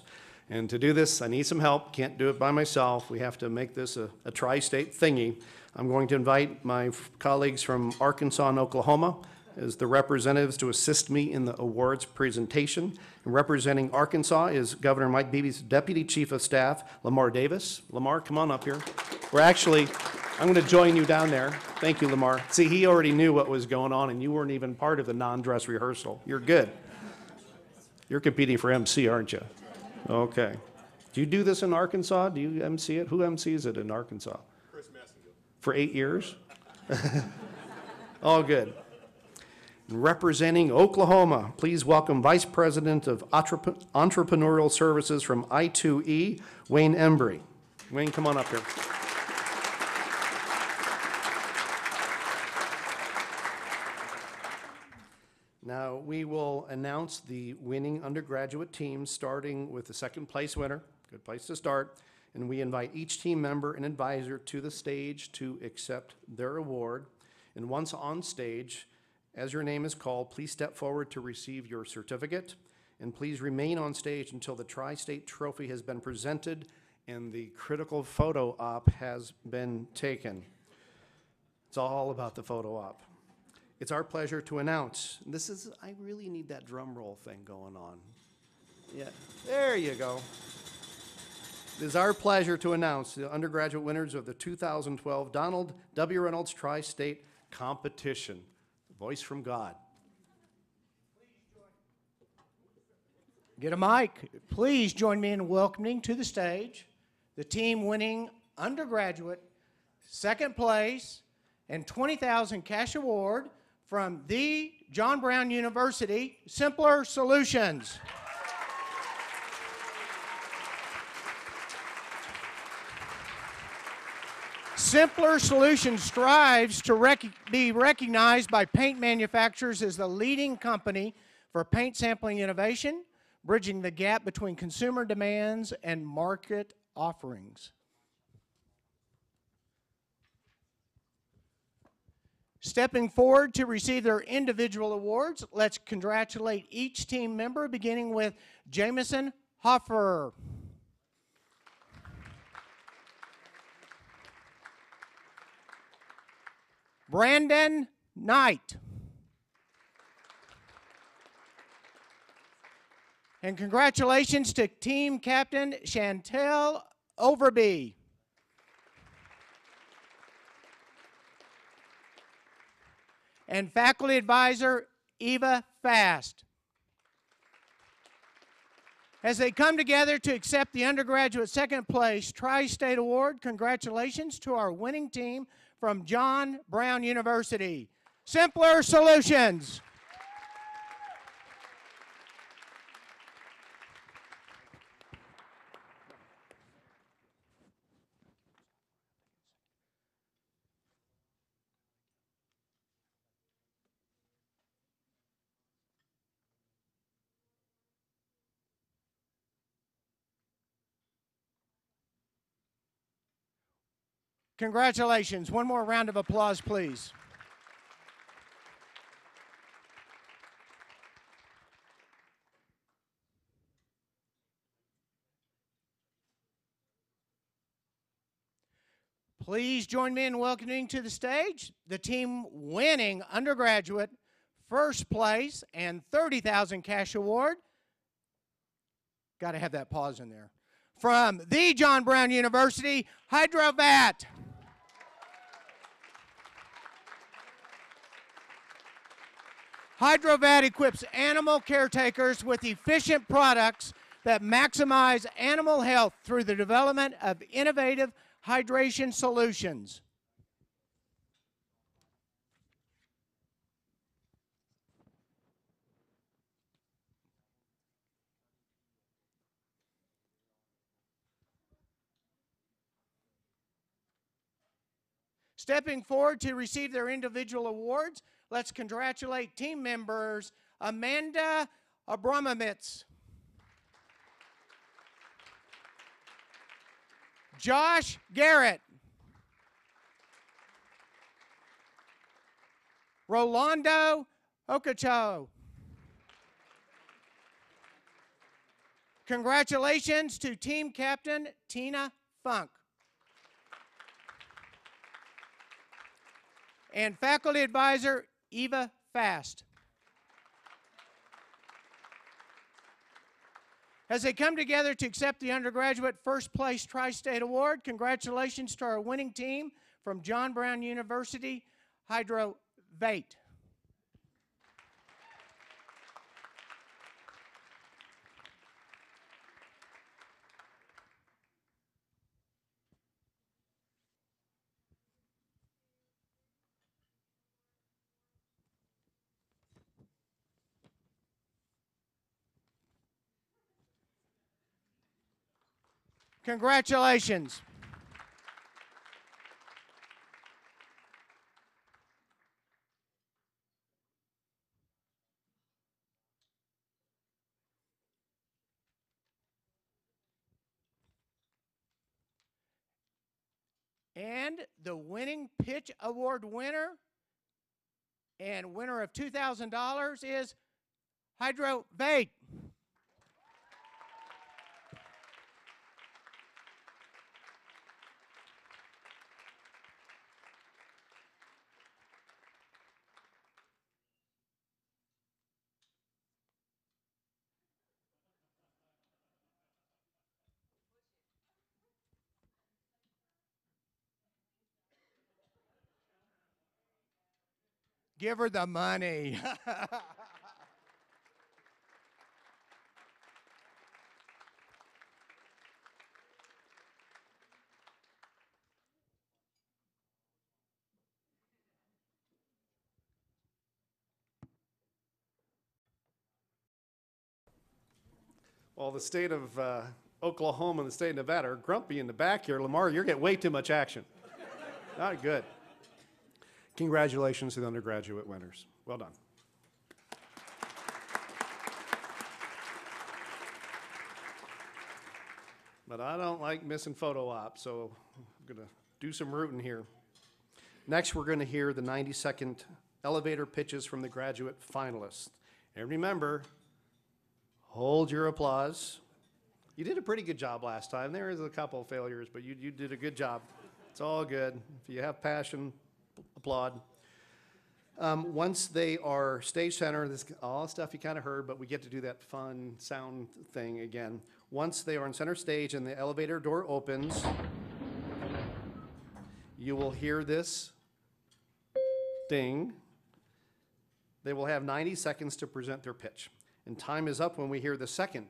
And to do this, I need some help. Can't do it by myself. We have to make this a tri-state thingy. I'm going to invite my colleagues from Arkansas and Oklahoma as the representatives to assist me in the awards presentation. And representing Arkansas is Governor Mike Beebe's Deputy Chief of Staff, Lamar Davis. Lamar, come on up here. I'm going to join you down there. Thank you, Lamar. See, he already knew what was going on, and you weren't even part of the non-dress rehearsal. You're good. You're competing for MC, aren't you? Okay. Do you do this in Arkansas? Do you MC it? Who MCs it in Arkansas? Chris Messenger. For 8 years? All good. Representing Oklahoma, please welcome Vice President of Entrepreneurial Services from I2E, Wayne Embry. Wayne, come on up here. Now, we will announce the winning undergraduate teams, starting with the second place winner. Good place to start. And we invite each team member and advisor to the stage to accept their award. And once on stage, as your name is called, please step forward to receive your certificate, and please remain on stage until the Tri-State Trophy has been presented and the critical photo op has been taken. It's all about the photo op. It's our pleasure to announce, I really need that drum roll thing going on. Yeah, there you go. It is our pleasure to announce the undergraduate winners of the 2012 Donald W Reynolds Tri-State competition. Voice from God. Get a mic. Please join me in welcoming to the stage the team winning undergraduate second place and $20,000 cash award from the John Brown University, Simpler Solutions. Simpler Solutions strives to be recognized by paint manufacturers as the leading company for paint sampling innovation, bridging the gap between consumer demands and market offerings. Stepping forward to receive their individual awards, let's congratulate each team member, beginning with Jamison Hoffer. Brandon Knight. And congratulations to team captain Chantel Overby. And faculty advisor Eva Fast. As they come together to accept the undergraduate second place Tri-State Award, congratulations to our winning team from John Brown University, Simpler Solutions. Congratulations. One more round of applause, please. Please join me in welcoming to the stage the team winning undergraduate first place and $30,000 cash award, Got to have that pause in there. From the John Brown University, Hydrovat. Hydrovat equips animal caretakers with efficient products that maximize animal health through the development of innovative hydration solutions. Stepping forward to receive their individual awards, let's congratulate team members Amanda Abramovitz, Josh Garrett, Rolando Ocacho. Congratulations to team captain Tina Funk. And faculty advisor Eva Fast. As they come together to accept the undergraduate first place Tri-State Award, congratulations to our winning team from John Brown University, Hydrovate. Congratulations. And the winning pitch award winner and winner of $2,000 is Hydrovate. Give her the money. Well, the state of Oklahoma and the state of Nevada are grumpy in the back here. Lamar, you're getting way too much action. Not good. Congratulations to the undergraduate winners. Well done. But I don't like missing photo ops, so I'm going to do some rooting here. Next, we're going to hear the 90-second elevator pitches from the graduate finalists. And remember, hold your applause. You did a pretty good job last time. There is a couple of failures, but you did a good job. It's all good. If you have passion, applaud. Once they are stage center, this all stuff you kind of heard, but we get to do that fun sound thing again. Once they are on center stage and the elevator door opens, you will hear this ding. They will have 90 seconds to present their pitch. And time is up when we hear the second.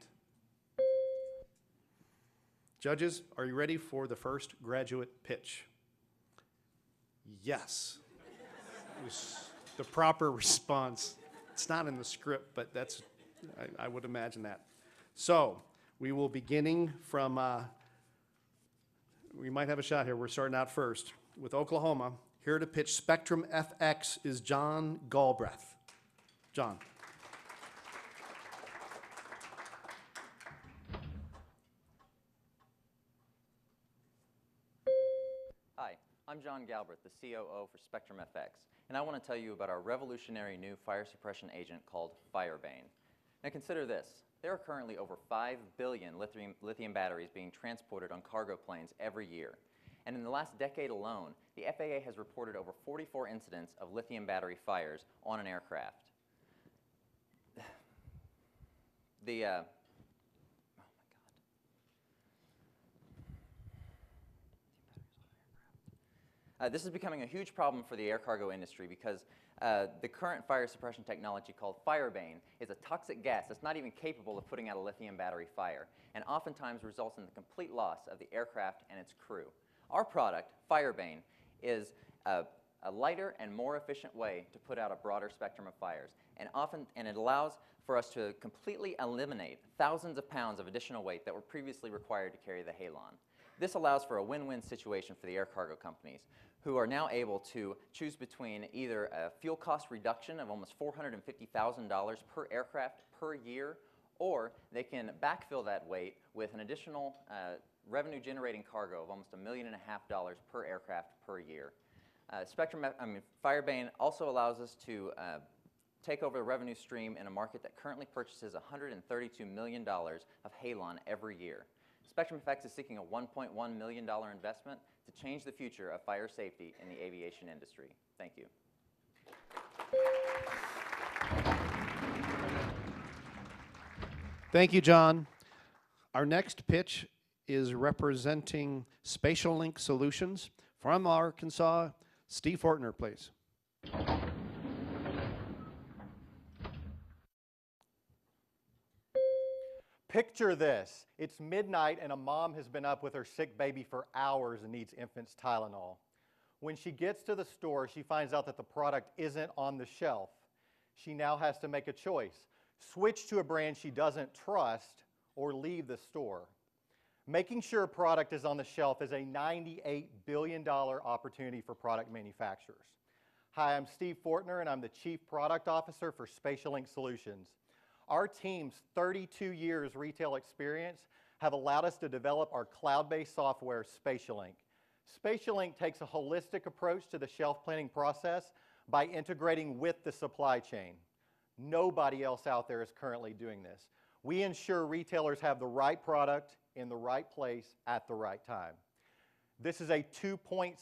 Judges, are you ready for the first graduate pitch? Yes. It was the proper response. It's not in the script, but that's, I would imagine that. So, we will beginning from, we might have a shot here. We're starting out first with Oklahoma. Here to pitch Spectrum FX is John Galbraith. John. Hi, I'm John Galbraith, the COO for Spectrum FX, and I want to tell you about our revolutionary new fire suppression agent called Firebane. Now consider this. There are currently over 5 billion lithium batteries being transported on cargo planes every year. And in the last decade alone, the FAA has reported over 44 incidents of lithium battery fires on an aircraft. This is becoming a huge problem for the air cargo industry because the current fire suppression technology called Firebane is a toxic gas that's not even capable of putting out a lithium battery fire, and oftentimes results in the complete loss of the aircraft and its crew. Our product, Firebane, is a lighter and more efficient way to put out a broader spectrum of fires, and it allows for us to completely eliminate thousands of pounds of additional weight that were previously required to carry the halon. This allows for a win-win situation for the air cargo companies, who are now able to choose between either a fuel cost reduction of almost $450,000 per aircraft per year, or they can backfill that weight with an additional revenue-generating cargo of almost $1.5 million per aircraft per year. Firebane also allows us to take over the revenue stream in a market that currently purchases $132 million of halon every year. Spectrum FX is seeking a $1.1 million investment to change the future of fire safety in the aviation industry. Thank you. Thank you, John. Our next pitch is representing Spatial Link Solutions from Arkansas. Steve Fortner, please. Picture this. It's midnight and a mom has been up with her sick baby for hours and needs infant's Tylenol. When she gets to the store, she finds out that the product isn't on the shelf. She now has to make a choice. Switch to a brand she doesn't trust or leave the store. Making sure a product is on the shelf is a $98 billion opportunity for product manufacturers. Hi, I'm Steve Fortner and I'm the Chief Product Officer for Spatial Link Solutions. Our team's 32 years retail experience have allowed us to develop our cloud-based software, Spatial Link. Spatial Link takes a holistic approach to the shelf planning process by integrating with the supply chain. Nobody else out there is currently doing this. We ensure retailers have the right product in the right place at the right time. This is a $2.6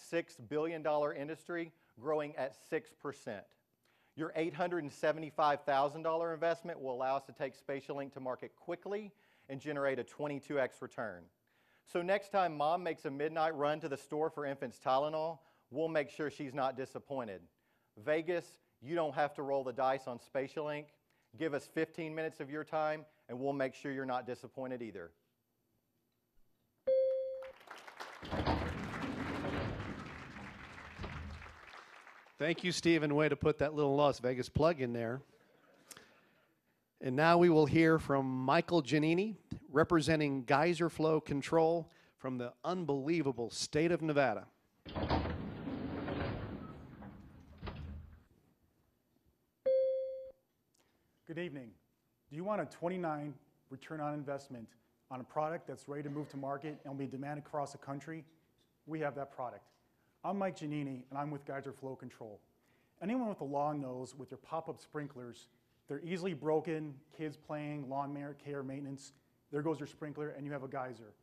billion industry growing at 6%. Your $875,000 investment will allow us to take Spatial Link to market quickly and generate a 22x return. So next time mom makes a midnight run to the store for infant's Tylenol, we'll make sure she's not disappointed. Vegas, you don't have to roll the dice on Spatial Link. Give us 15 minutes of your time and we'll make sure you're not disappointed either. Thank you, Stephen. Way to put that little Las Vegas plug in there. And now we will hear from Michael Giannini, representing Geyser Flow Control from the unbelievable state of Nevada. Good evening. Do you want a 29 return on investment on a product that's ready to move to market and will be demanded across the country? We have that product. I'm Mike Giannini, and I'm with Geyser Flow Control. Anyone with a long nose with your pop-up sprinklers, they're easily broken, kids playing, lawn care, maintenance, there goes your sprinkler and you have a geyser.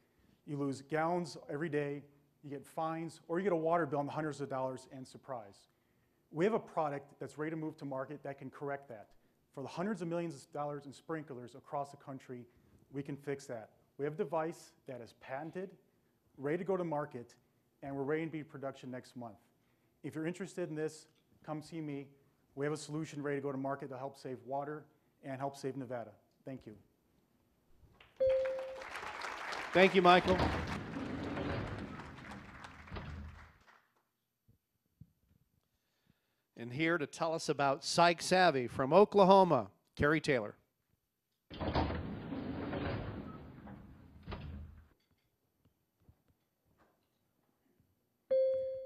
You lose gallons every day, you get fines, or you get a water bill in the hundreds of dollars and surprise. We have a product that's ready to move to market that can correct that. For the hundreds of millions of dollars in sprinklers across the country, we can fix that. We have a device that is patented, ready to go to market, and we're ready to be in production next month. If you're interested in this, come see me. We have a solution ready to go to market to help save water and help save Nevada. Thank you. Thank you, Michael. And here to tell us about Psych Savvy from Oklahoma, Carrie Taylor.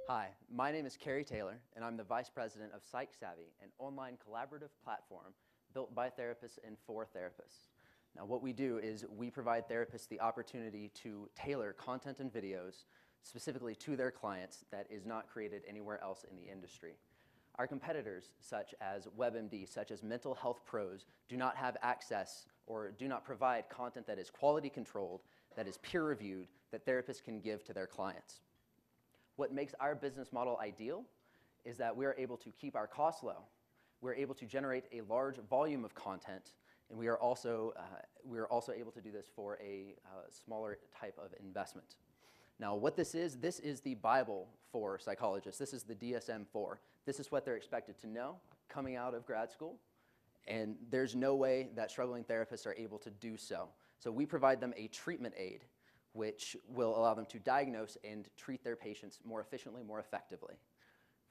Hi, my name is Carrie Taylor, and I'm the Vice President of Psych Savvy, an online collaborative platform built by therapists and for therapists. Now, what we do is we provide therapists the opportunity to tailor content and videos specifically to their clients that is not created anywhere else in the industry. Our competitors, such as WebMD, such as Mental Health Pros, do not have access or do not provide content that is quality controlled, that is peer-reviewed, that therapists can give to their clients. What makes our business model ideal is that we're able to keep our costs low. We're able to generate a large volume of content, and we are also able to do this for a smaller type of investment. Now, what this is the Bible for psychologists. This is the DSM-4. This is what they're expected to know coming out of grad school, and there's no way that struggling therapists are able to do so. So we provide them a treatment aid, which will allow them to diagnose and treat their patients more efficiently, more effectively.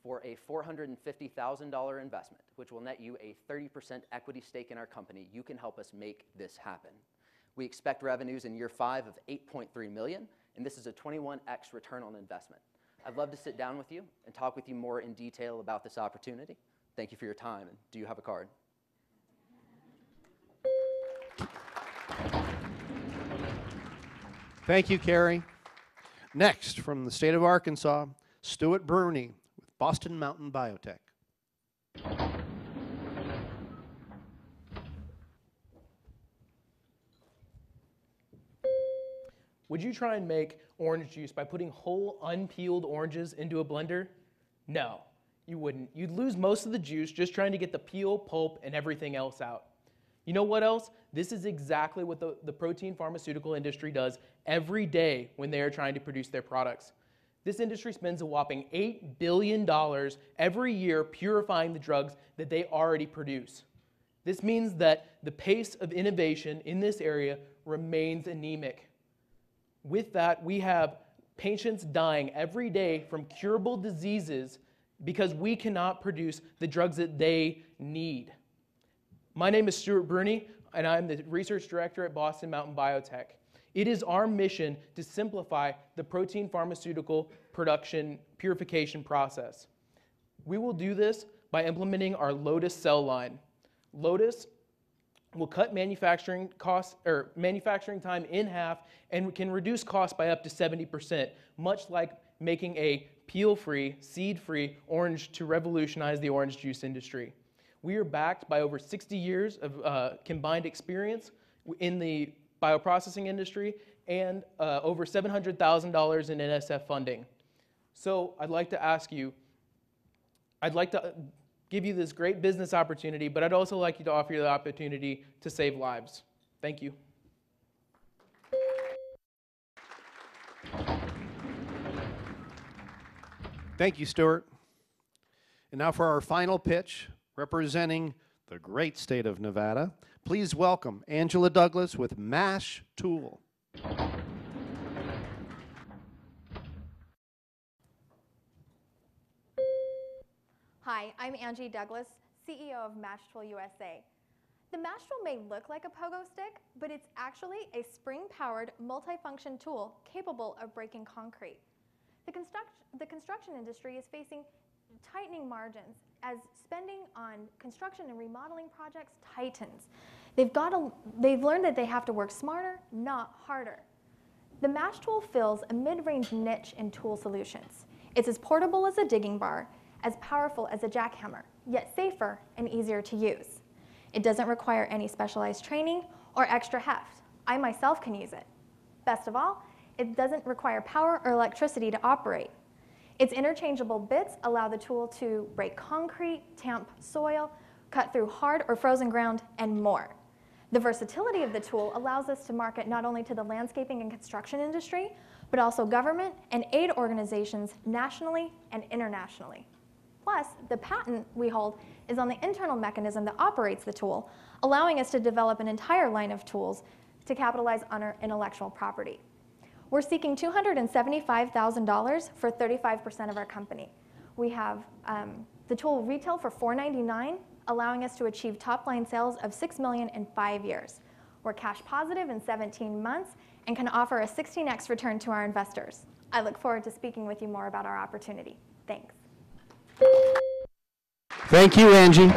For a $450,000 investment, which will net you a 30% equity stake in our company, you can help us make this happen. We expect revenues in year 5 of $8.3 million, and this is a 21x return on investment. I'd love to sit down with you and talk with you more in detail about this opportunity. Thank you for your time, and do you have a card? Thank you, Carrie. Next, from the state of Arkansas, Stuart Bruni with Boston Mountain Biotech. Would you try and make orange juice by putting whole unpeeled oranges into a blender? No, you wouldn't. You'd lose most of the juice just trying to get the peel, pulp, and everything else out. You know what else? This is exactly what the protein pharmaceutical industry does every day when they are trying to produce their products. This industry spends a whopping $8 billion every year purifying the drugs that they already produce. This means that the pace of innovation in this area remains anemic. With that, we have patients dying every day from curable diseases because we cannot produce the drugs that they need. My name is Stuart Bruni, and I'm the research director at Boston Mountain Biotech. It is our mission to simplify the protein pharmaceutical production purification process. We will do this by implementing our Lotus cell line. Lotus will cut manufacturing costs or manufacturing time in half and can reduce costs by up to 70%, much like making a peel-free, seed-free orange to revolutionize the orange juice industry. We are backed by over 60 years of combined experience in the bioprocessing industry and over $700,000 in NSF funding. So I'd like to ask you, I'd like to give you this great business opportunity, but I'd also like you to offer you the opportunity to save lives. Thank you. Thank you, Stuart. And now for our final pitch, representing the great state of Nevada, please welcome Angela Douglas with MASH Tool. Hi, I'm Angie Douglas, CEO of MASH Tool USA. The MASH Tool may look like a pogo stick, but it's actually a spring-powered multifunction tool capable of breaking concrete. The construction industry is facing tightening margins as spending on construction and remodeling projects tightens. They've learned that they have to work smarter, not harder. The MASH Tool fills a mid-range niche in tool solutions. It's as portable as a digging bar, as powerful as a jackhammer, yet safer and easier to use. It doesn't require any specialized training or extra heft. I myself can use it. Best of all, it doesn't require power or electricity to operate. Its interchangeable bits allow the tool to break concrete, tamp soil, cut through hard or frozen ground, and more. The versatility of the tool allows us to market not only to the landscaping and construction industry, but also government and aid organizations nationally and internationally. Plus, the patent we hold is on the internal mechanism that operates the tool, allowing us to develop an entire line of tools to capitalize on our intellectual property. We're seeking $275,000 for 35% of our company. We have the tool retail for $499, allowing us to achieve top-line sales of $6 million in 5 years. We're cash positive in 17 months and can offer a 16x return to our investors. I look forward to speaking with you more about our opportunity. Thanks. Thank you, Angie.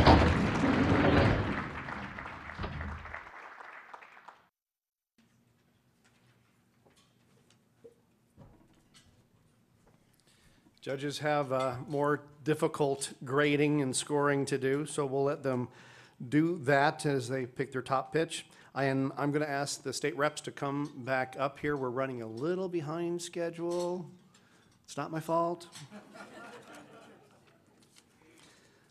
Judges have more difficult grading and scoring to do, so we'll let them do that as they pick their top pitch. I'm going to ask the state reps to come back up here. We're running a little behind schedule. It's not my fault.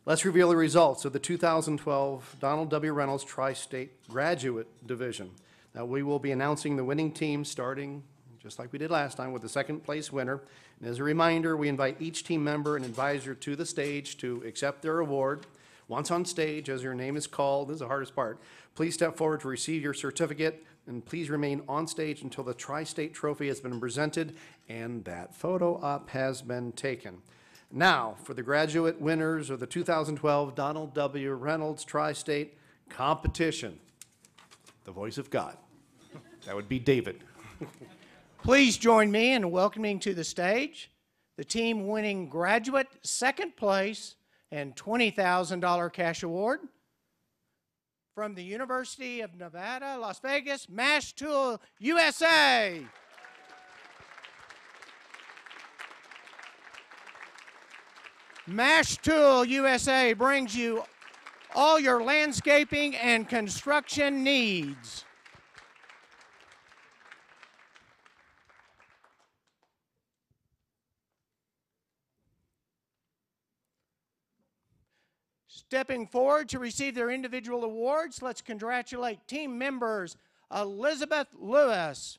Let's reveal the results of the 2012 Donald W Reynolds Tristate Graduate Division. Now, we will be announcing the winning team starting just like we did last time with the second place winner. And as a reminder, we invite each team member and advisor to the stage to accept their award. Once on stage, as your name is called, this is the hardest part, please step forward to receive your certificate, and please remain on stage until the Tri-State Trophy has been presented and that photo op has been taken. Now, for the graduate winners of the 2012 Donald W Reynolds Tristate competition, the voice of God. That would be David. Please join me in welcoming to the stage the team winning graduate second place and $20,000 cash award from the University of Nevada, Las Vegas, Mash Tool, USA. Mash Tool USA brings you all your landscaping and construction needs. Stepping forward to receive their individual awards, let's congratulate team members Elizabeth Lewis,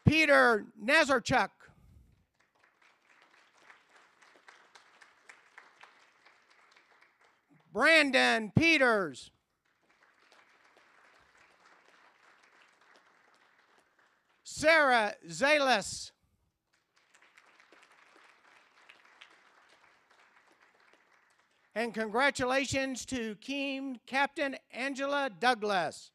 Peter Nazarchuk, Brandon Peters, Sarah Zalis, and congratulations to Team Captain Angela Douglas.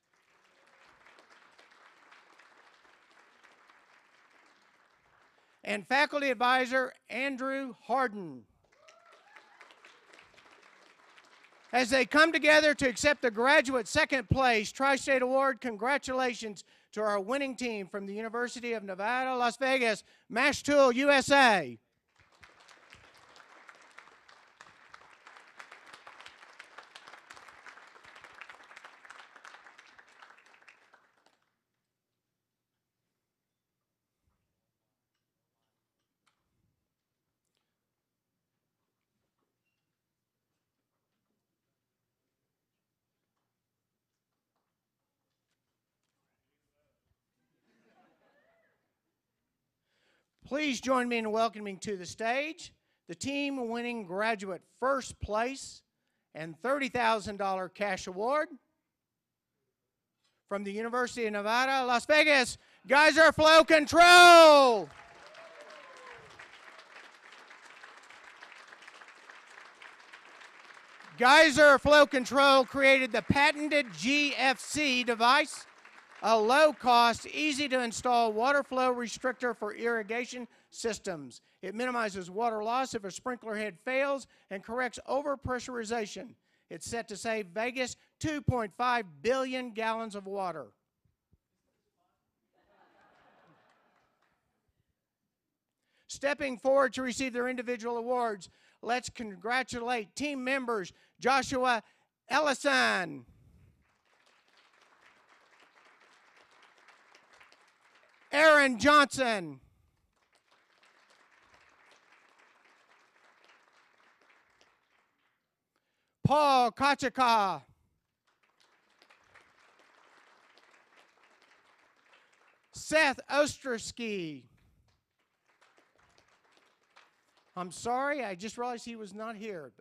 And Faculty Advisor Andrew Harden. As they come together to accept the graduate second place Tri-State Award, congratulations to our winning team from the University of Nevada, Las Vegas, Mash Tool, USA. Please join me in welcoming to the stage the team winning graduate first place and $30,000 cash award from the University of Nevada, Las Vegas, Geyser Flow Control. Geyser Flow Control created the patented GFC device, a low-cost, easy-to-install water flow restrictor for irrigation systems. It minimizes water loss if a sprinkler head fails and corrects overpressurization. It's set to save Vegas 2.5 billion gallons of water. Stepping forward to receive their individual awards, let's congratulate team members Joshua Ellison, Aaron Johnson, Paul Kachika, Seth Ostrowski. I'm sorry, I just realized he was not here.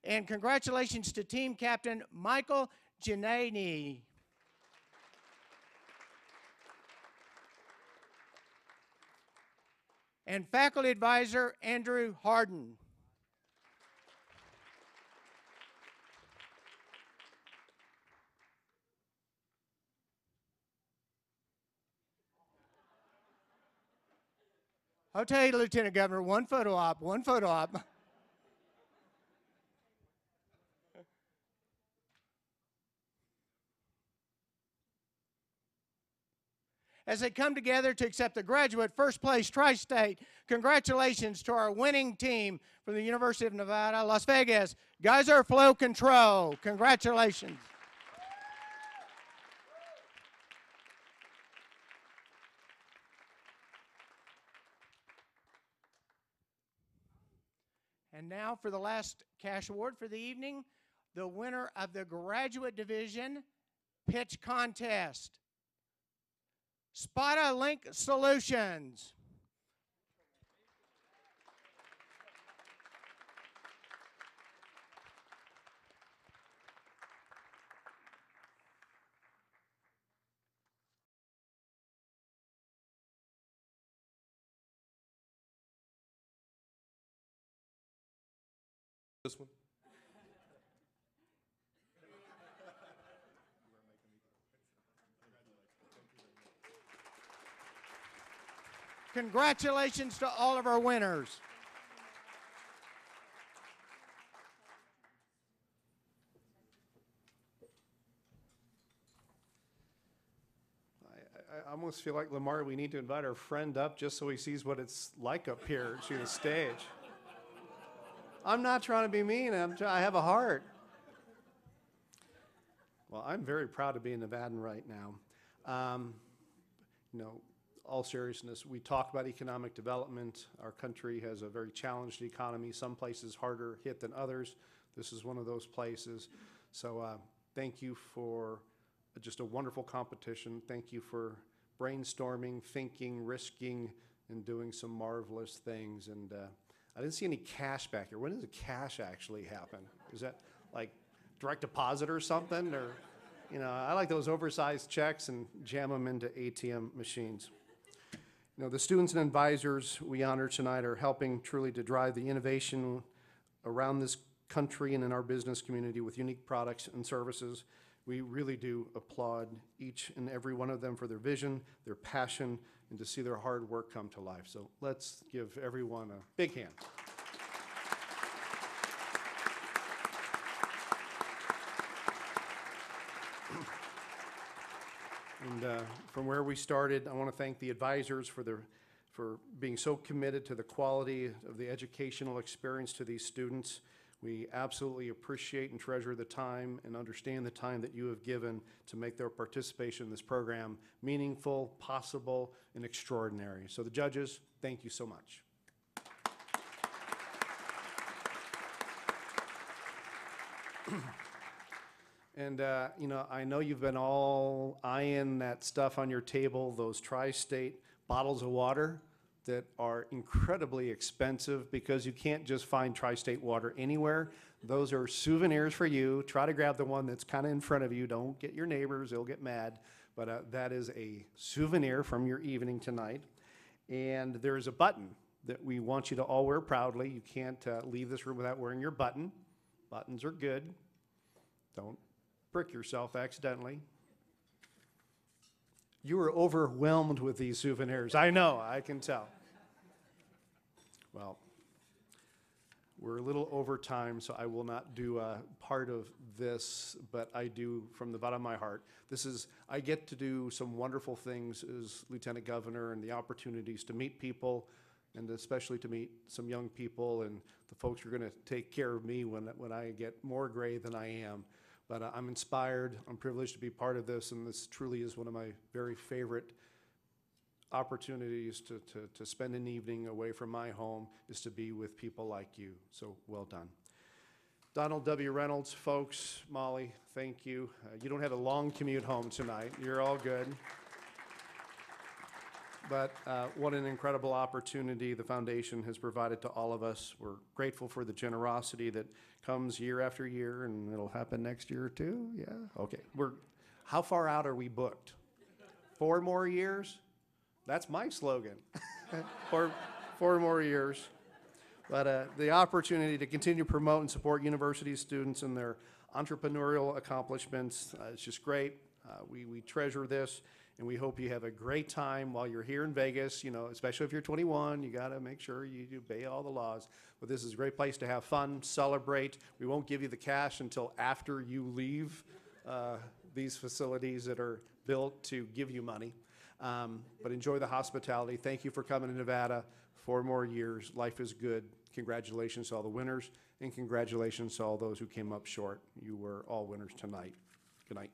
And congratulations to team captain Michael Giannini. And faculty advisor Andrew Harden. I'll tell you, Lieutenant Governor, one photo op. As they come together to accept the graduate first place Tri-State, congratulations to our winning team from the University of Nevada, Las Vegas, Geyser Flow Control. Congratulations. And now for the last cash award for the evening, the winner of the graduate division pitch contest. Spada Link Solutions. This one? Congratulations to all of our winners. I almost feel like, Lamar, we need to invite our friend up just so he sees what it's like up here to the stage. I'm not trying to be mean. I have a heart. Well, I'm very proud to be in Nevada right now. You know, all seriousness, we talk about economic development. Our country has a very challenged economy, some places harder hit than others. This is one of those places. So thank you for just a wonderful competition. Thank you for brainstorming, thinking, risking, and doing some marvelous things. And I didn't see any cash back here. When does the cash actually happen? Is that like direct deposit or something? Or, you know, I like those oversized checks and jam them into ATM machines. You know, the students and advisors we honor tonight are helping truly to drive the innovation around this country and in our business community with unique products and services. We really do applaud each and every one of them for their vision, their passion, and to see their hard work come to life. So let's give everyone a big hand. And from where we started, I want to thank the advisors for being so committed to the quality of the educational experience to these students. We absolutely appreciate and treasure the time and understand the time that you have given to make their participation in this program meaningful, possible, and extraordinary. So the judges, thank you so much. And, you know, I know you've been all eyeing that stuff on your table, those Tristate bottles of water that are incredibly expensive because you can't just find Tristate water anywhere. Those are souvenirs for you. Try to grab the one that's kind of in front of you. Don't get your neighbors, they'll get mad. But that is a souvenir from your evening tonight. And there's a button that we want you to all wear proudly. You can't leave this room without wearing your button. Buttons are good. Don't prick yourself accidentally. You were overwhelmed with these souvenirs. I know, I can tell. Well, we're a little over time, so I will not do a part of this, but I do from the bottom of my heart. I get to do some wonderful things as Lieutenant Governor and the opportunities to meet people and especially to meet some young people and the folks who are going to take care of me when I get more gray than I am. But I'm inspired, I'm privileged to be part of this, and this truly is one of my very favorite opportunities to spend an evening away from my home, is to be with people like you. So well done. Donald W Reynolds, folks, Molly, thank you. You don't have a long commute home tonight. You're all good. But what an incredible opportunity the foundation has provided to all of us. We're grateful for the generosity that comes year after year, and it'll happen next year too. Yeah, okay. How far out are we booked? 4 more years? That's my slogan. 4 more years. But the opportunity to continue to promote and support university students and their entrepreneurial accomplishments is just great. We treasure this. And we hope you have a great time while you're here in Vegas, you know, especially if you're 21, you got to make sure you obey all the laws. But this is a great place to have fun, celebrate. We won't give you the cash until after you leave these facilities that are built to give you money. But enjoy the hospitality. Thank you for coming to Nevada. 4 more years. Life is good. Congratulations to all the winners, and congratulations to all those who came up short. You were all winners tonight. Good night.